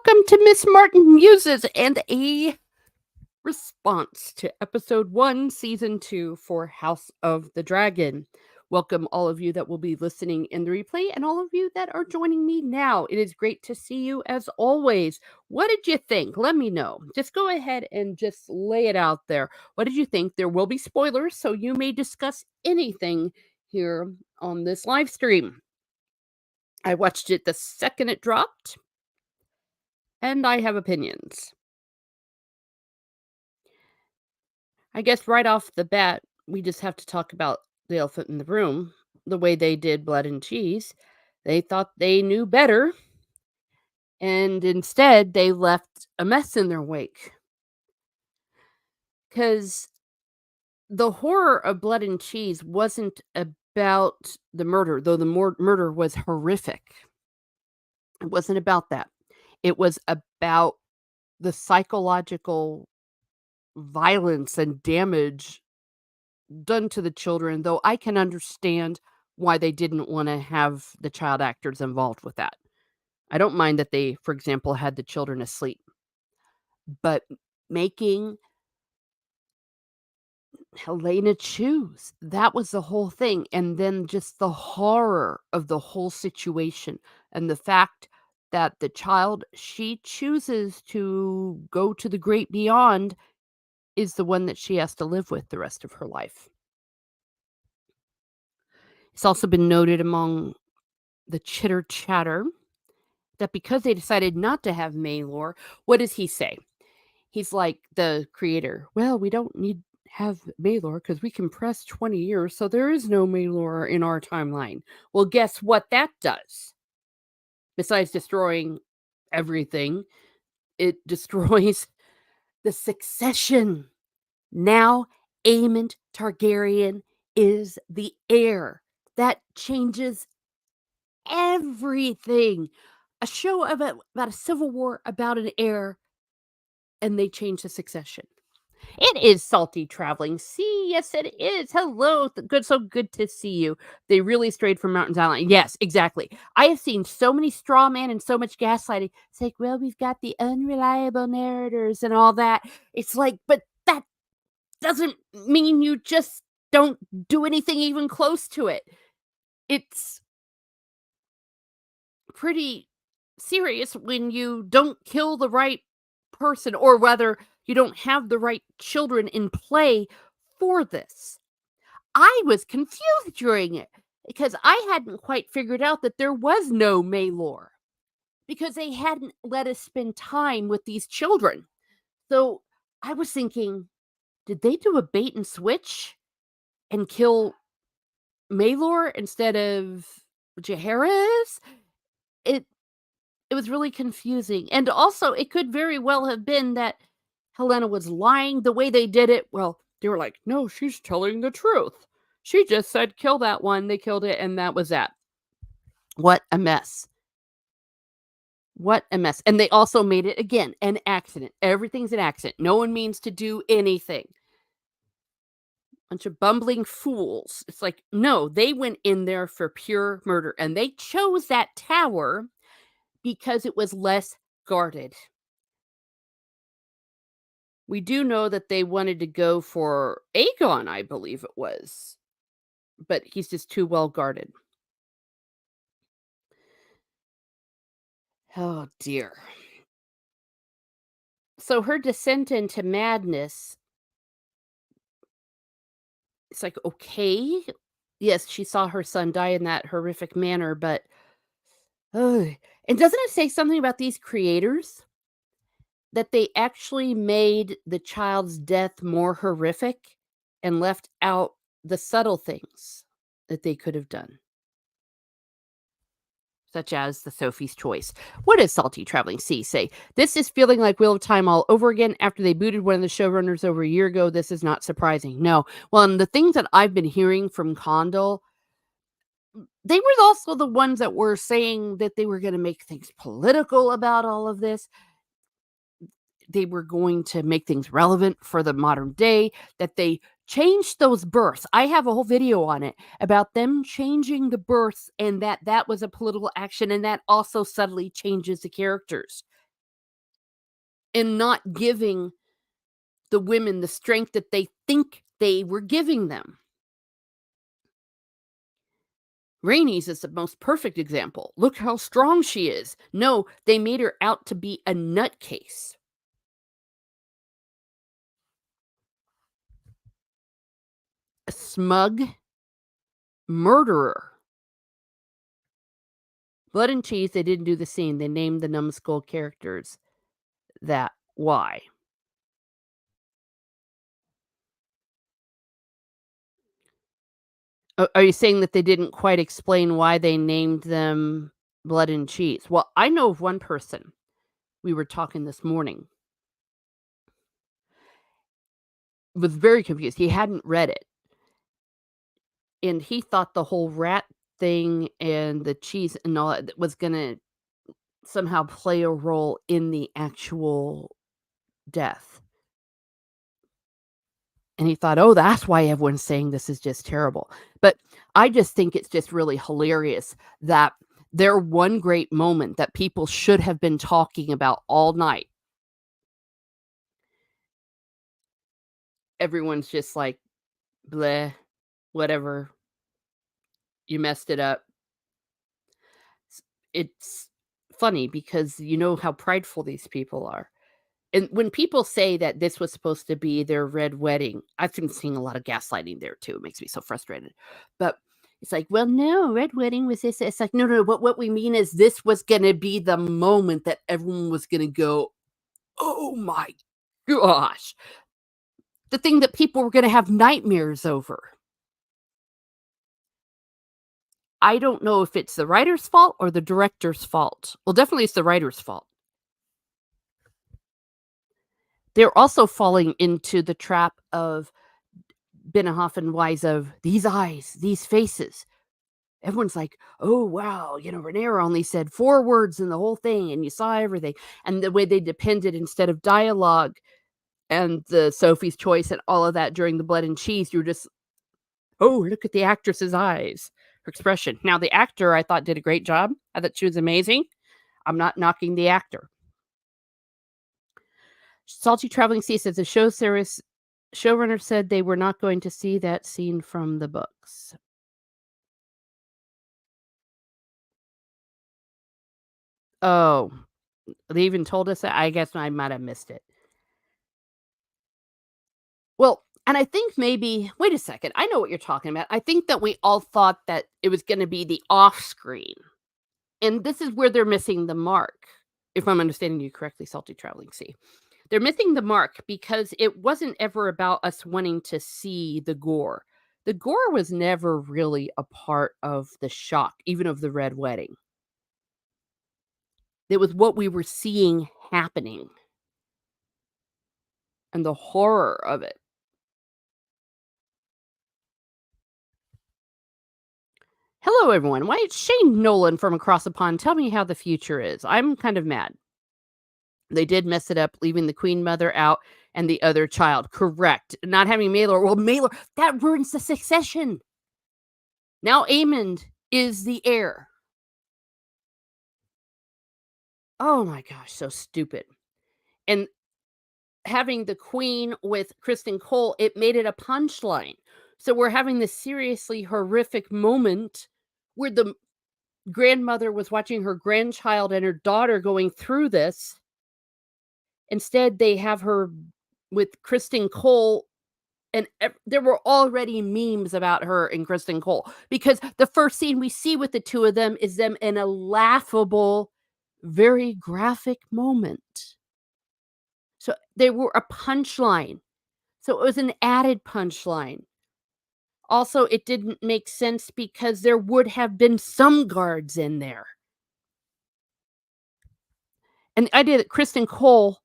Welcome to Miss Martin Muses and a response to episode 1, season 2 for House of the Dragon. Welcome, all of you that will be listening in the replay and all of you that are joining me now. It is great to see you as always. What did you think? Let me know. Just go ahead and just lay it out there. What did you think? There will be spoilers, so you may discuss anything here on this live stream. I watched it the second it dropped, and I have opinions. I guess right off the bat, we just have to talk about the elephant in the room. The way they did Blood and Cheese. They thought they knew better, and instead they left a mess in their wake. Because the horror of Blood and Cheese wasn't about the murder, though the murder was horrific. It wasn't about that. It was about the psychological violence and damage done to the children, though I can understand why they didn't want to have the child actors involved with that. I don't mind that they, for example, had the children asleep, but making Helena choose, that was the whole thing. And then just the horror of the whole situation and the fact that the child she chooses to go to the great beyond is the one that she has to live with the rest of her life. It's also been noted among the chitter chatter that because they decided not to have Maylor, what does he say? He's like the creator. Well, we don't need have Maylor because we compressed 20 years, so there is no Maylor in our timeline. Well, guess what that does? Besides destroying everything, it destroys the succession. Now, Aemon Targaryen is the heir. That changes everything. A show about a civil war about an heir, and they change the succession. It is salty traveling. See, yes, it is. Hello, good, so good to see you. They really strayed from Mountains Island. Yes, exactly. I have seen so many straw men and so much gaslighting. It's like, well, we've got the unreliable narrators and all that. It's like, but that doesn't mean you just don't do anything even close to it. It's pretty serious when you don't kill the right person, or whether you don't have the right children in play for this. I was confused during it because I hadn't quite figured out that there was no Maylor because they hadn't let us spend time with these children. So I was thinking, did they do a bait and switch and kill Maylor instead of Jaehaerys? It was really confusing, and also, it could very well have been that Helena was lying the way they did it. Well, they were like, "No, she's telling the truth. She just said kill that one." They killed it, and that was that. What a mess. What a mess. And they also made it, again, an accident. Everything's an accident. No one means to do anything. Bunch of bumbling fools. It's like, no, they went in there for pure murder, and they chose that tower because it was less guarded. We do know that they wanted to go for Aegon, I believe it was, but he's just too well guarded. Oh dear. So her descent into madness, it's like, okay, yes, she saw her son die in that horrific manner, but oh, and doesn't it say something about these creators? That they actually made the child's death more horrific and left out the subtle things that they could have done, such as the Sophie's Choice. What does Salty Traveling Sea say? This is feeling like Wheel of Time all over again. After they booted one of the showrunners over a year ago, this is not surprising. No. Well, and the things that I've been hearing from Condal, they were also the ones that were saying that they were going to make things political about all of this. They were going to make things relevant for the modern day, that they changed those births. I have a whole video on it about them changing the births, and that was a political action, and that also subtly changes the characters. and not giving the women the strength that they think they were giving them. Rainey's is the most perfect example. Look how strong she is. No, they made her out to be a nutcase, a smug murderer. Blood and Cheese, they didn't do the scene. They named the numbskull characters that. Why? Are you saying that they didn't quite explain why they named them Blood and Cheese? Well, I know of one person, we were talking this morning, was very confused. He hadn't read it, and he thought the whole rat thing and the cheese and all that was gonna somehow play a role in the actual death. And he thought, "Oh, that's why everyone's saying this is just terrible." But I just think it's just really hilarious that their one great moment that people should have been talking about all night, everyone's just like, "Bleh, whatever, you messed it up." It's funny because you know how prideful these people are. And when people say that this was supposed to be their red wedding, I've been seeing a lot of gaslighting there too. It makes me so frustrated. But it's like, well, no, red wedding was this. It's like, no, no, no. What we mean is this was going to be the moment that everyone was going to go, oh my gosh. The thing that people were going to have nightmares over. I don't know if it's the writer's fault or the director's fault. Well, definitely it's the writer's fault. They're also falling into the trap of Benioff and Wise of these eyes, these faces. Everyone's like, "Oh, wow, Renier only said 4 words in the whole thing, and you saw everything." And the way they depended instead of dialogue and the Sophie's Choice and all of that during the Blood and Cheese, you're just, "Oh, look at the actress's eyes, her expression." Now, the actor, I thought, did a great job. I thought she was amazing. I'm not knocking the actor. Salty Traveling Sea says the showrunner said they were not going to see that scene from the books. Oh, they even told us that? I guess I might have missed it. Well, and I think maybe wait a second, I know what you're talking about. I think that we all thought that it was gonna be the off-screen, and this is where they're missing the mark, if I'm understanding you correctly, Salty Traveling Sea. They're missing the mark because it wasn't ever about us wanting to see the gore. The gore was never really a part of the shock, even of the Red Wedding. It was what we were seeing happening and the horror of it. Hello, everyone. Why, it's Shane Nolan from across the pond. Tell me how the future is. I'm kind of mad. They did mess it up, leaving the Queen Mother out and the other child. Correct. Not having Maelor. Well, Maelor, that ruins the succession. Now Aemond is the heir. Oh my gosh, so stupid. And having the Queen with Kristen Cole, it made it a punchline. So we're having this seriously horrific moment where the grandmother was watching her grandchild and her daughter going through this. Instead, they have her with Kristen Cole, and there were already memes about her and Kristen Cole because the first scene we see with the two of them is them in a laughable, very graphic moment. So they were a punchline. So it was an added punchline. Also, it didn't make sense because there would have been some guards in there. And the idea that Kristen Cole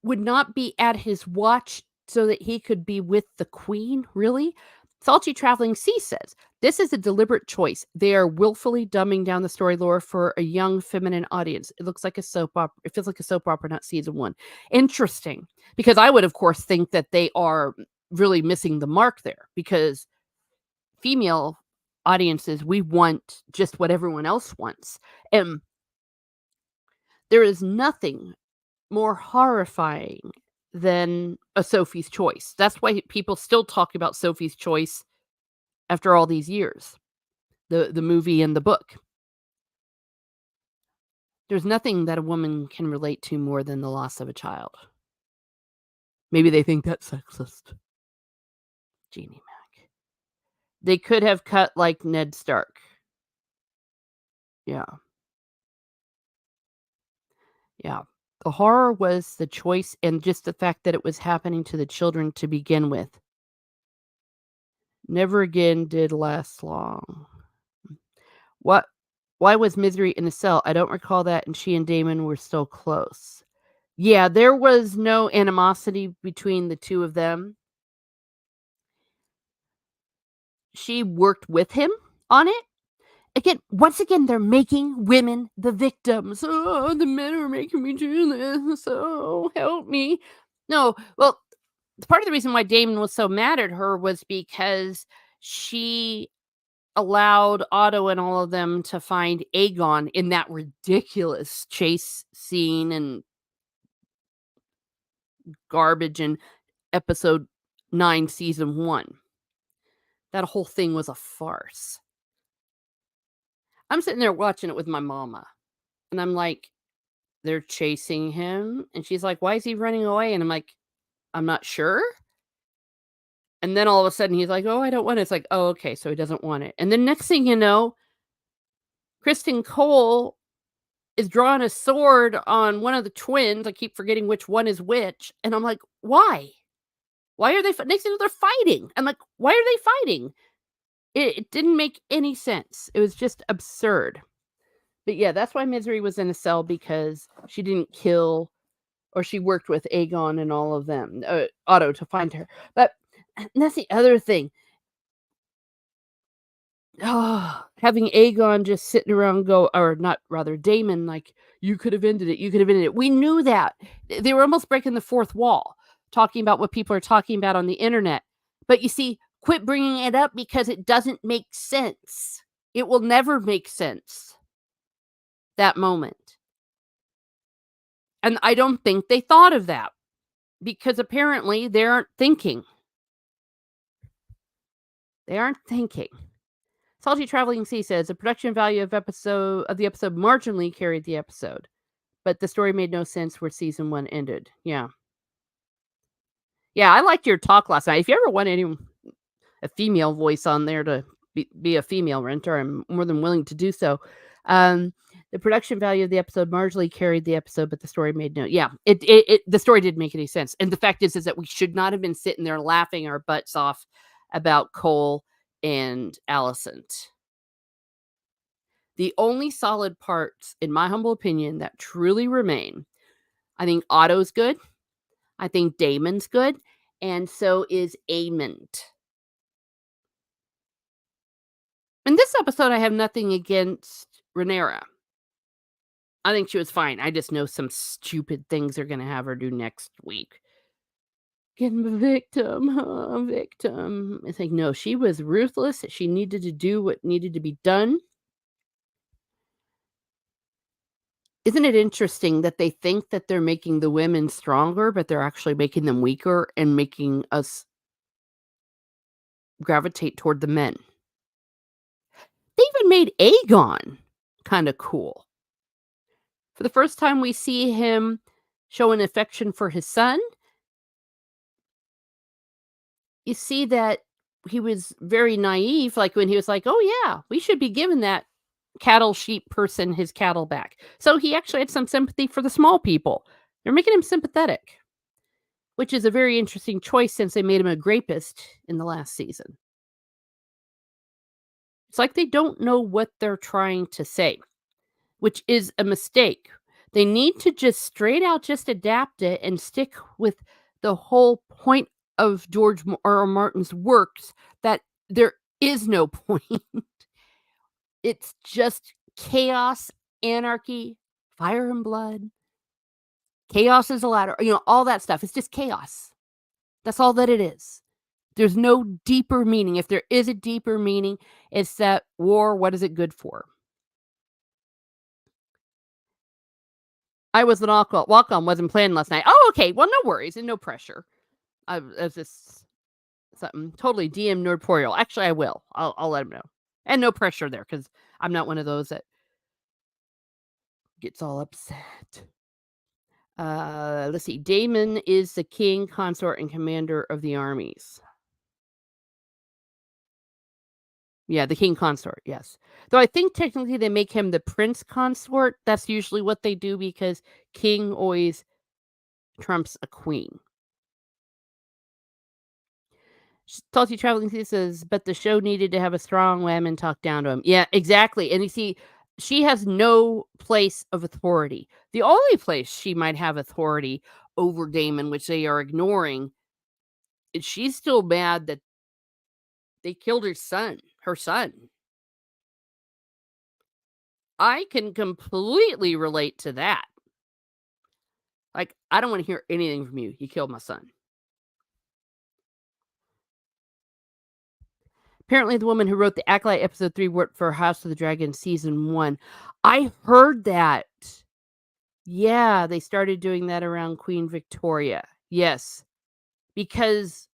would not be at his watch so that he could be with the queen, really? Salty Traveling Sea says, "This is a deliberate choice. They are willfully dumbing down the story lore for a young feminine audience. It looks like a soap opera. It feels like a soap opera, not season 1." Interesting, because I would, of course, think that they are really missing the mark there because female audiences, we want just what everyone else wants. And There is nothing more horrifying than a Sophie's Choice. That's why people still talk about Sophie's Choice after all these years, the movie and the book. There's nothing that a woman can relate to more than the loss of a child. Maybe they think that's sexist. Jeannie Mac. They could have cut like Ned Stark. Yeah, yeah. The horror was the choice and just the fact that it was happening to the children to begin with. Never again did last long. What why was Misery in a cell? I don't recall that, and she and Damon were still close. Yeah, there was no animosity between the 2 of them. She worked with him on it. Again, once again, they're making women the victims. "Oh, the men are making me do this. Oh, help me." No, well, part of the reason why Damon was so mad at her was because she allowed Otto and all of them to find Aegon in that ridiculous chase scene and garbage in episode 9, season 1. That whole thing was a farce. I'm sitting there watching it with my mama, and I'm like, "They're chasing him," and she's like, "Why is he running away?" And I'm like, "I'm not sure." And then all of a sudden he's like, "Oh, I don't want it." It's like, "Oh, okay, so he doesn't want it." And the next thing you know, Kristen Cole is drawing a sword on one of the twins. I keep forgetting which one is which, and I'm like, "Why? Why are they next thing you know, they're fighting." I'm like, "Why are they fighting?" It didn't make any sense. It was just absurd. But yeah, that's why Misery was in a cell because she didn't kill or she worked with Aegon and all of them, Otto to find her. But that's the other thing. Having Aegon just sitting around go or not rather Damon like, "You could have ended it, you could have ended it." We knew that. They were almost breaking the fourth wall, talking about what people are talking about on the internet. But you see, quit bringing it up because it doesn't make sense. It will never make sense, that moment. And I don't think they thought of that because apparently they aren't thinking. They aren't thinking. Salty Traveling Sea says the production value of the episode marginally carried the episode, but the story made no sense where season 1 ended. Yeah. Yeah, I liked your talk last night. If you ever want a female voice on there to be a female renter, I'm more than willing to do so. Um, the production value of the episode marginally carried the episode, but the story made no yeah, the story didn't make any sense. And the fact is that we should not have been sitting there laughing our butts off about Cole and Alicent. The only solid parts, in my humble opinion, that truly remain, I think Otto's good. I think Damon's good, and so is Aemond. In this episode, I have nothing against Rhaenyra. I think she was fine. I just know some stupid things they're gonna have her do next week. Getting a victim, huh, victim. It's like, no, she was ruthless. She needed to do what needed to be done. Isn't it interesting that they think that they're making the women stronger, but they're actually making them weaker and making us gravitate toward the men? They even made Aegon kinda cool. For the first time, we see him show an affection for his son. You see that he was very naive, like, when he was like, "Oh, yeah, we should be giving that cattle sheep person his cattle back." So he actually had some sympathy for the small people. They're making him sympathetic, which is a very interesting choice since they made him a grapist in the last season. It's like they don't know what they're trying to say, which is a mistake. They need to just straight out just adapt it and stick with the whole point of George R. R. Martin's works that there is no point. It's just chaos, anarchy, fire and blood. Chaos is a ladder, all that stuff. It's just chaos. That's all that it is. There's no deeper meaning. If there is a deeper meaning, it's that war, what is it good for? I was an walk-on, wasn't planned last night. Oh, okay. Well, no worries and no pressure. It's just something totally DM nerdtorial. Actually, I will. I'll let him know. And no pressure there because I'm not one of those that gets all upset. Let's see. Damon is the king, consort, and commander of the armies. Yeah, the king consort, yes. Though I think technically they make him the prince consort. That's usually what they do because king always trumps a queen. Salty Traveling Sea says, "But the show needed to have a strong woman talk down to him." Yeah, exactly, and you see, she has no place of authority. The only place she might have authority over Damon, which they are ignoring, is she's still mad that they killed her son. I can completely relate to that. Like, I don't wanna hear anything from you. You killed my son. Apparently, the woman who wrote the Acolyte episode 3 worked for House of the Dragon season 1. I heard that. Yeah, they started doing that around Queen Victoria. Yes, because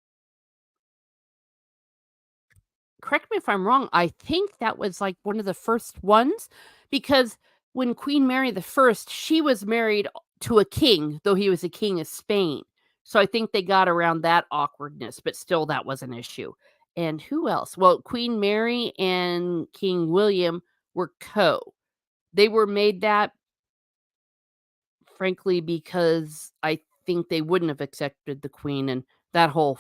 correct me if I'm wrong, I think that was, like, one of the first ones, because when Queen Mary the First, she was married to a king, though he was a king of Spain. So I think they got around that awkwardness, but still that was an issue. And who else? Well, Queen Mary and King William were They were made that, frankly, because I think they wouldn't have accepted the queen, and that whole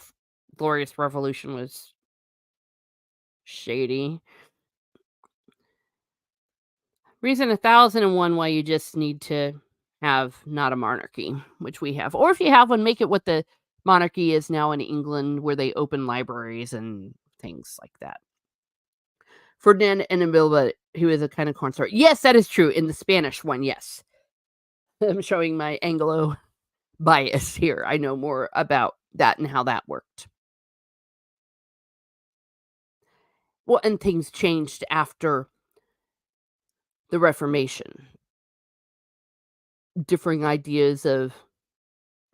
glorious revolution was shady. Reason 1001 why you just need to have not a monarchy, which we have. Or if you have one, make it what the monarchy is now in England, where they open libraries and things like that. Ferdinand and Emilba, who is a kind of consort. Yes, that is true. In the Spanish one, yes. I'm showing my Anglo bias here. I know more about that and how that worked. Well, and things changed after the Reformation. Differing ideas of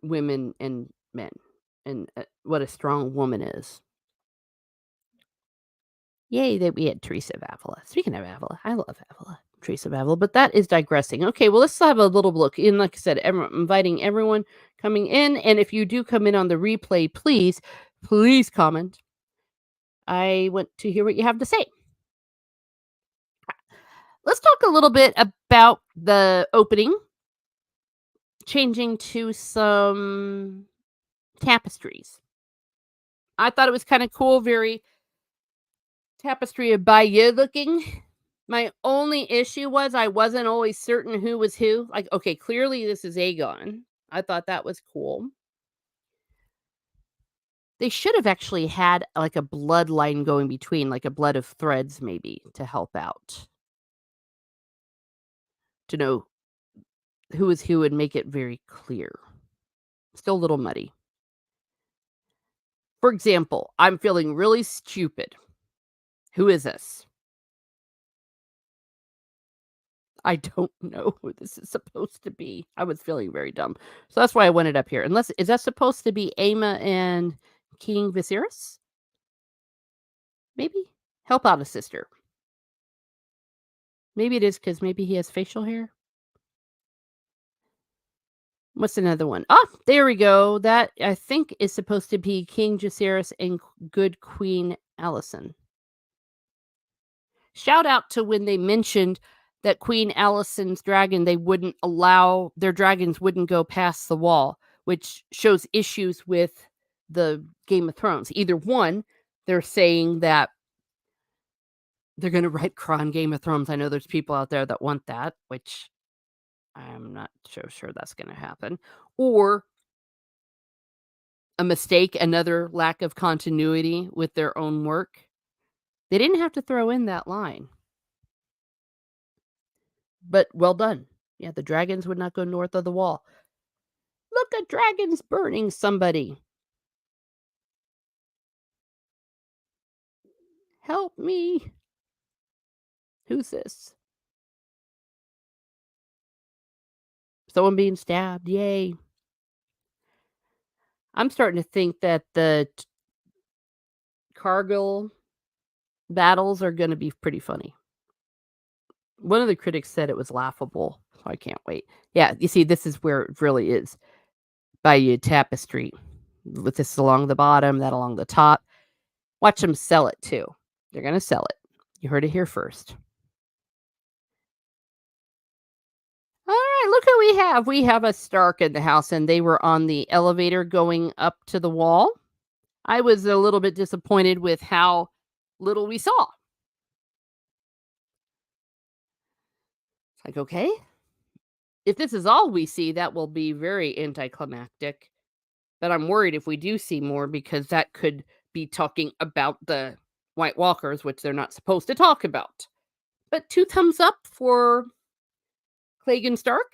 women and men and, what a strong woman is. Yay that we had Teresa of Avila. Speaking of Avila, I love Avila, Teresa of Avila, but that is digressing. Okay, well, let's have a little look. And like I said, inviting everyone coming in. And if you do come in on the replay, please comment. I want to hear what you have to say. Let's talk a little bit about the opening, changing to some tapestries. I thought it was kind of cool, very tapestry of Bayeux looking. My only issue was I wasn't always certain who was who. Like, okay, clearly this is Aegon. I thought that was cool. They should have actually had like a bloodline going between, like a blood of threads, maybe to help out, to know who is who and make it very clear. Still a little muddy. For example, I'm feeling really stupid. Who is this? I don't know who this is supposed to be. I was feeling very dumb. So that's why I went it up here. Unless is that supposed to be Aemma and King Viserys? Maybe? Help out a sister. Maybe it is because maybe he has facial hair. What's another one? Ah, there we go. That I think is supposed to be King Jacaerys and good Queen Alicent. Shout out to when they mentioned that Queen Alicent's dragon, they wouldn't allow their dragons wouldn't go past the wall, which shows issues with the Game of Thrones. Either one, they're saying that they're going to write Cron Game of Thrones. I know there's people out there that want that, which I'm not so sure that's going to happen. Or a mistake, another lack of continuity with their own work. They didn't have to throw in that line. But well done. Yeah, the dragons would not go north of the wall. Look, a dragon's burning somebody. Help me. Who's this? Someone being stabbed, yay. I'm starting to think that the Cargill battles are gonna be pretty funny. One of the critics said it was laughable, so I can't wait. Yeah, you see, this is where it really is, by your tapestry. With this along the bottom, that along the top. Watch them sell it too. They're gonna sell it. You heard it here first. Alright, look who we have. We have a Stark in the house, and they were on the elevator going up to the wall. I was a little bit disappointed with how little we saw. It's like, okay, if this is all we see, that will be very anticlimactic. But I'm worried if we do see more because that could be talking about the White Walkers, which they're not supposed to talk about. But 2 thumbs up for Clegane Stark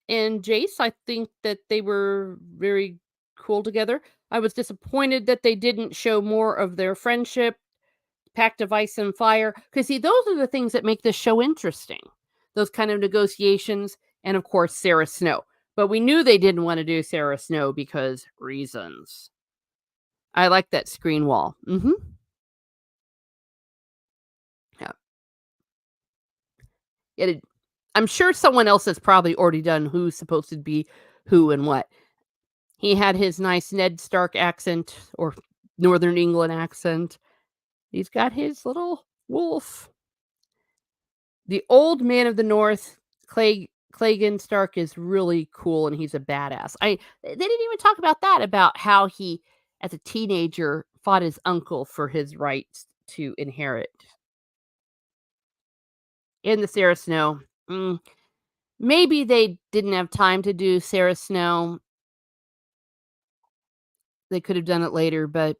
and Jace. I think that they were very cool together. I was disappointed that they didn't show more of their friendship, pact of ice and fire. Because, see, those are the things that make this show interesting. Those kind of negotiations, and of course, Sarah Snow. But we knew they didn't want to do Sarah Snow because reasons. I like that screen wall. Yeah. I'm sure someone else has probably already done who's supposed to be who and what. He had his nice Ned Stark accent or Northern England accent. He's got his little wolf. The old man of the North, Clegane Stark, is really cool and he's a badass. They didn't even talk about that, about how he, as a teenager, fought his uncle for his rights to inherit. In the Sarah Snow, maybe they didn't have time to do Sarah Snow. They could have done it later, but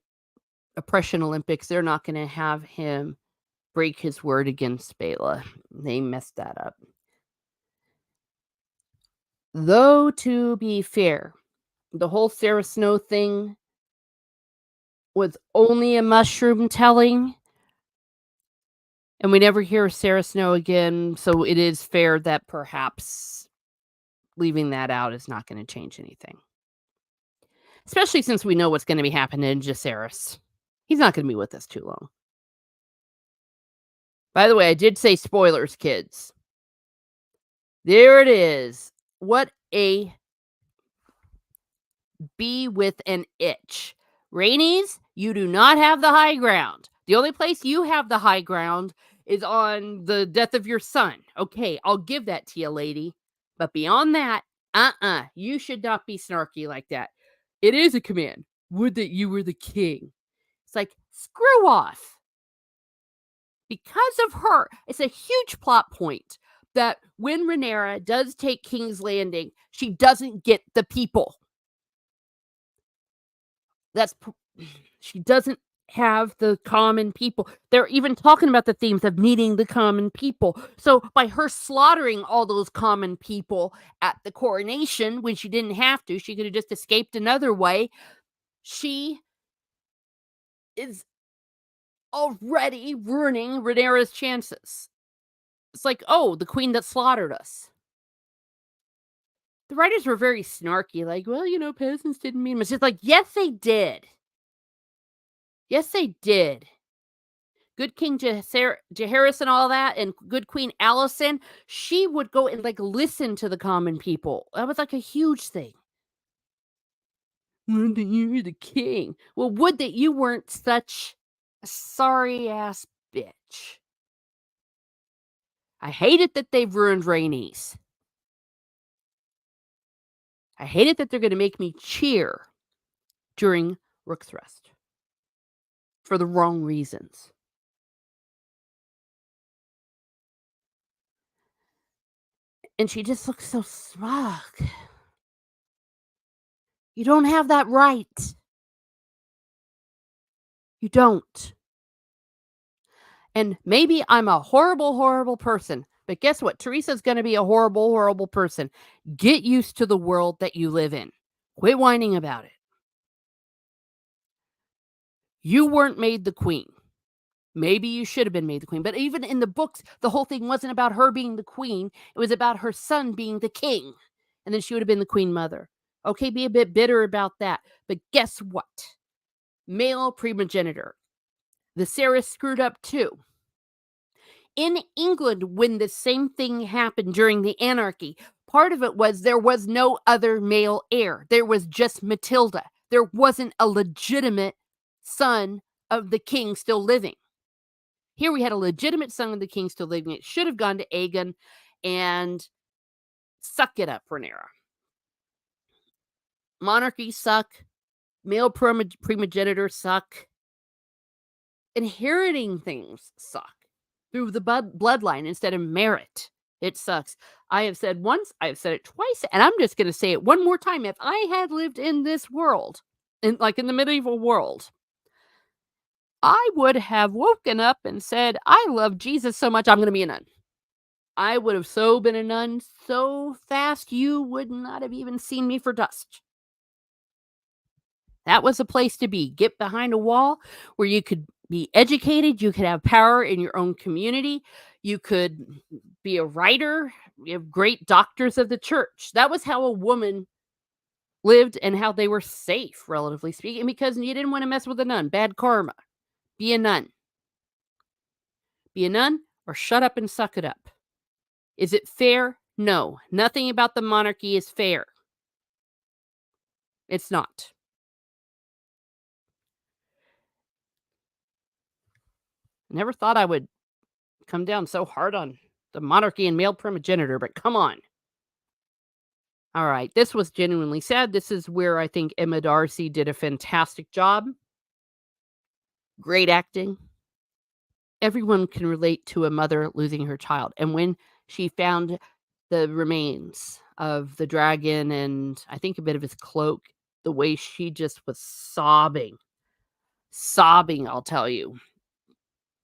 Oppression Olympics, they're not gonna have him break his word against Bela. They messed that up. Though, to be fair, the whole Sarah Snow thing was only a mushroom telling, and we never hear Sarah Snow again, so it is fair that perhaps leaving that out is not gonna change anything. Especially since we know what's gonna be happening to Jacaerys. He's not gonna be with us too long. By the way, I did say spoilers, kids. There it is. What a bee with an itch. Rainies, you do not have the high ground. The only place you have the high ground is on the death of your son. Okay, I'll give that to you, lady. But beyond that, you should not be snarky like that. It is a command. Would that you were the king. It's like, screw off. Because of her, it's a huge plot point that when Rhaenyra does take King's Landing, she doesn't get the people. She doesn't have the common people. They're even talking about the themes of needing the common people. So by her slaughtering all those common people at the coronation when she didn't have to, she could have just escaped another way. She is already ruining Rhaenyra's chances. It's like, oh, the queen that slaughtered us. The writers were very snarky, like, well, peasants didn't mean much. It's like, yes, they did. Yes, they did. Good King Jaehaerys and all that, and good Queen Alicent, she would go and, like, listen to the common people. That was, like, a huge thing. Would that you were the king. Well, would that you weren't such a sorry-ass bitch. I hate it that they've ruined Rhaenys. I hate it that they're gonna make me cheer during Rook's Rest. For the wrong reasons. And she just looks so smug. You don't have that right. You don't. And maybe I'm a horrible, horrible person, but guess what? Teresa's gonna be a horrible, horrible person. Get used to the world that you live in. Quit whining about it. You weren't made the queen. Maybe you should have been made the queen, but even in the books, the whole thing wasn't about her being the queen, it was about her son being the king, and then she would have been the queen mother. Okay, be a bit bitter about that, but guess what? Male primogeniture. The Sarahs screwed up too. In England, when the same thing happened during the anarchy, part of it was there was no other male heir. There was just Matilda. There wasn't a legitimate son of the king still living. Here we had a legitimate son of the king still living. It should have gone to Aegon, and suck it up, Rhaenyra. Monarchies suck. Male primogeniture suck. Inheriting things suck through the bloodline instead of merit. It sucks. I have said once, I have said it twice, and I'm just going to say it one more time. If I had lived in this world, in the medieval world, I would have woken up and said, I love Jesus so much, I'm going to be a nun. I would have so been a nun so fast you would not have even seen me for dust. That was a place to be. Get behind a wall where you could be educated, you could have power in your own community, you could be a writer, you have great doctors of the church. That was how a woman lived and how they were safe, relatively speaking, because you didn't want to mess with a nun. Bad karma. Be a nun. Be a nun or shut up and suck it up. Is it fair? No. Nothing about the monarchy is fair. It's not. Never thought I would come down so hard on the monarchy and male primogeniture, but come on. All right, this was genuinely sad. This is where I think Emma Darcy did a fantastic job. Great acting. Everyone can relate to a mother losing her child. And when she found the remains of the dragon and I think a bit of his cloak, the way she just was sobbing. Sobbing, I'll tell you.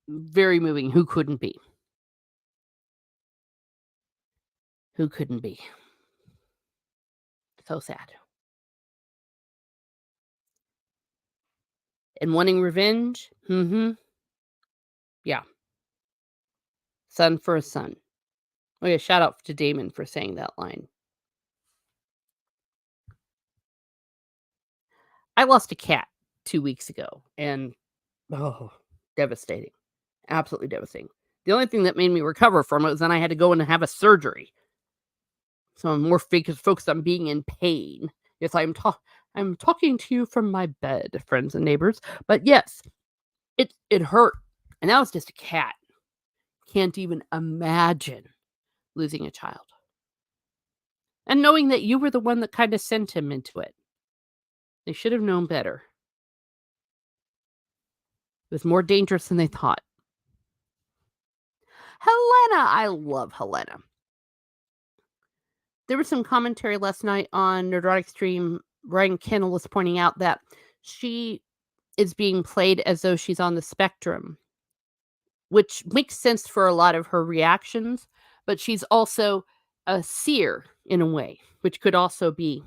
Very moving. Who couldn't be? Who couldn't be? So sad. And wanting revenge? Mm-hmm. Yeah. Son for a son. Oh yeah, shout out to Damon for saying that line. I lost a cat 2 weeks ago, and oh, devastating. Absolutely devastating. The only thing that made me recover from it was then I had to go in and have a surgery. So I'm more focused on being in pain. Yes, I'm talking to you from my bed, friends and neighbors. But yes, it hurt. And that was just a cat. Can't even imagine losing a child. And knowing that you were the one that kind of sent him into it. They should have known better. It was more dangerous than they thought. Helena, I love Helena. There was some commentary last night on Nerdrotic Stream. Ryan Kennel was pointing out that she is being played as though she's on the spectrum, which makes sense for a lot of her reactions, but she's also a seer in a way, which could also be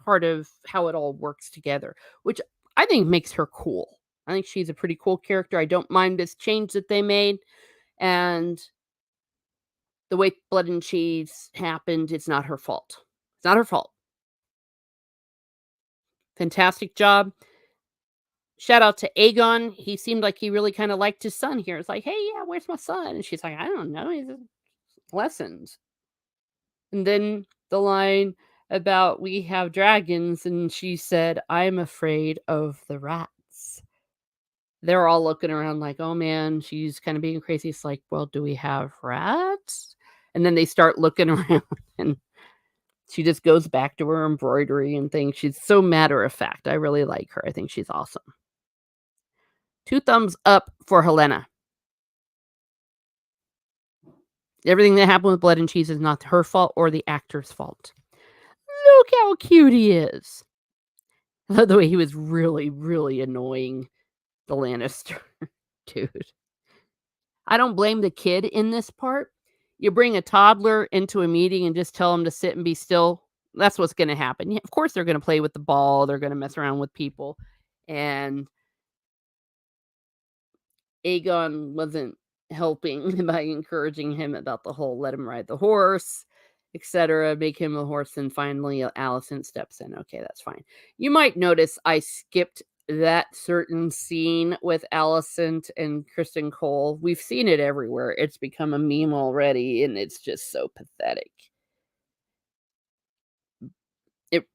part of how it all works together, which I think makes her cool. I think she's a pretty cool character. I don't mind this change that they made, and the way Blood and Cheese happened, it's not her fault. It's not her fault. Fantastic job. Shout out to Aegon. He seemed like he really kind of liked his son here. It's like, hey, yeah, where's my son? And she's like, I don't know. He's lessons. And then the line about we have dragons, and she said, I'm afraid of the rats. They're all looking around like, oh man, she's kind of being crazy. It's like, well, do we have rats? And then they start looking around, and she just goes back to her embroidery and things. She's so matter of fact. I really like her. I think she's awesome. 2 thumbs up for Helena. Everything that happened with Blood and Cheese is not her fault or the actor's fault. Look how cute he is. I love the way he was really, really annoying the Lannister. Dude. I don't blame the kid in this part. You bring a toddler into a meeting and just tell him to sit and be still. That's what's going to happen. Yeah, of course, they're going to play with the ball. They're going to mess around with people. And Aegon wasn't helping by encouraging him about the whole let him ride the horse, etc., make him a horse, and finally Alicent steps in. Okay, that's fine. You might notice I skipped that certain scene with Alicent and Kristen Cole. We've seen it everywhere. It's become a meme already, and it's just so pathetic. It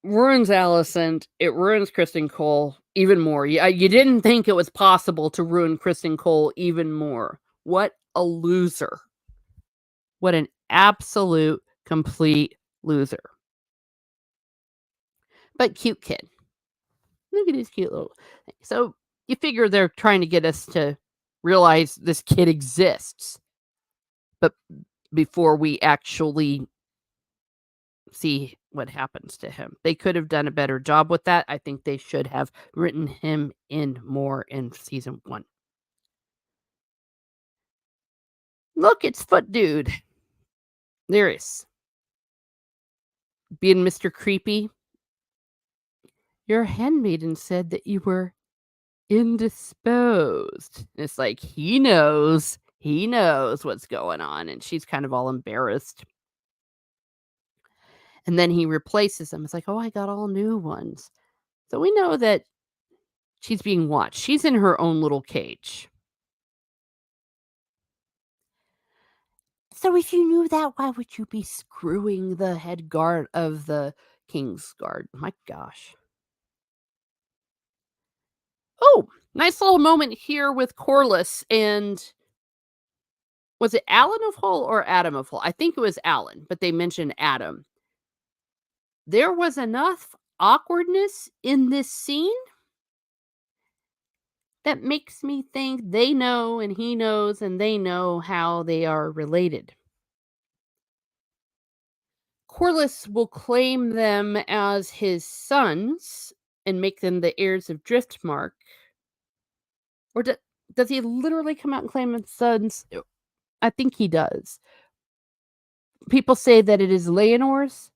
ruins Alicent, it ruins Kristen Cole even more. You didn't think it was possible to ruin Kristen Cole even more. What a loser. What an absolute, complete loser. But cute kid. Look at his cute little thing. So, you figure they're trying to get us to realize this kid exists, but before we actually see what happens to him. They could have done a better job with that. I think they should have written him in more in season 1. Look, it's Foot Dude. There is. Being Mr. Creepy. Your handmaiden said that you were indisposed. And it's like, he knows. He knows what's going on. And she's kind of all embarrassed. And then he replaces them. It's like, oh, I got all new ones. So we know that she's being watched. She's in her own little cage. So if you knew that, why would you be screwing the head guard of the King's Guard? My gosh. Oh, nice little moment here with Corlys and was it Alan of Hull or Adam of Hull? I think it was Alan, but they mentioned Adam. There was enough awkwardness in this scene that makes me think they know and he knows and they know how they are related. Corlys will claim them as his sons and make them the heirs of Driftmark. Or does he literally come out and claim his sons? I think he does. People say that it is Leonor's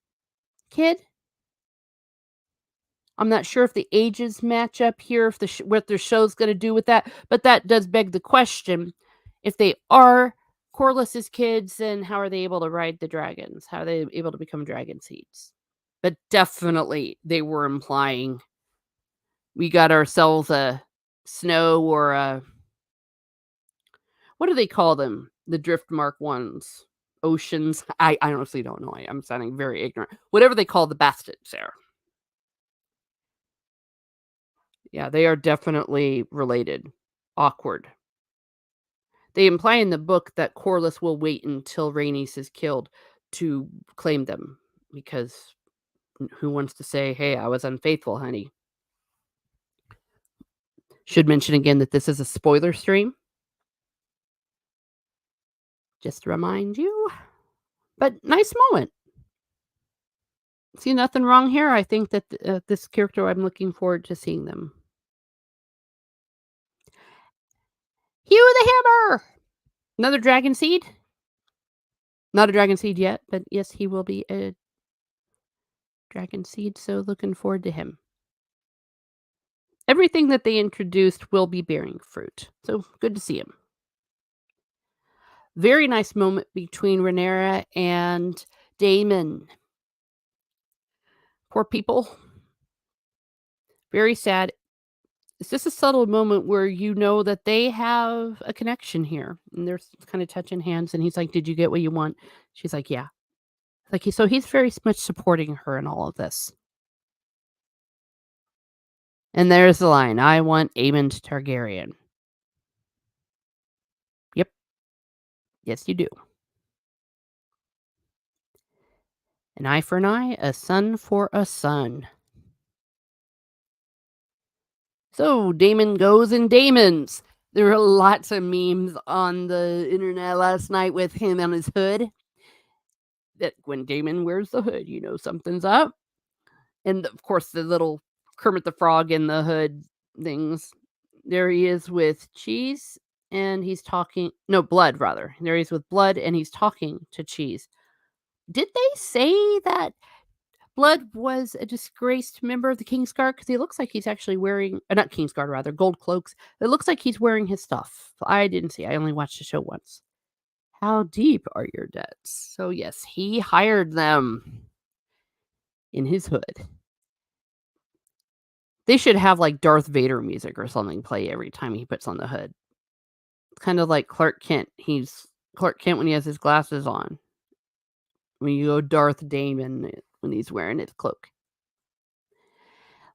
kid. I'm not sure if the ages match up here, if what the show's going to do with that, but that does beg the question: if they are Corlys's kids, then how are they able to ride the dragons? How are they able to become dragon seeds? But definitely, they were implying we got ourselves a snow or a what do they call them? The Driftmark ones, oceans. I honestly don't know. I'm sounding very ignorant. Whatever they call the bastards there. Yeah, they are definitely related. Awkward. They imply in the book that Corlys will wait until Rhaenys is killed to claim them because who wants to say, "Hey, I was unfaithful, honey"? Should mention again that this is a spoiler stream. Just to remind you. But nice moment. See nothing wrong here. I think that this character, I'm looking forward to seeing them. Hugh the Hammer! Another dragon seed? Not a dragon seed yet, but yes, he will be a dragon seed, so looking forward to him. Everything that they introduced will be bearing fruit, so good to see him. Very nice moment between Rhaenyra and Daemon. Poor people. Very sad. It's just a subtle moment where you know that they have a connection here, and they're kind of touching hands, and he's like, "Did you get what you want?" She's like, "Yeah." Like, so he's very much supporting her in all of this. And there's the line, "I want Aemond Targaryen." Yep. Yes, you do. An eye for an eye, a son for a son. So, Daemon goes and Daemons. There were lots of memes on the internet last night with him on his hood. That when Daemon wears the hood, you know something's up. And of course, the little Kermit the Frog in the hood things. There he is with Cheese, and he's talking. No, Blood, rather. There he is with Blood, and he's talking to Cheese. Did they say that Blood was a disgraced member of the Kingsguard because he looks like he's actually wearing not Kingsguard, rather, gold cloaks. It looks like he's wearing his stuff. I didn't see, I only watched the show once. How deep are your debts? So, yes, he hired them in his hood. They should have, like, Darth Vader music or something play every time he puts on the hood. Kind of like Clark Kent. He's Clark Kent when he has his glasses on. When you go Darth Damon when he's wearing his cloak.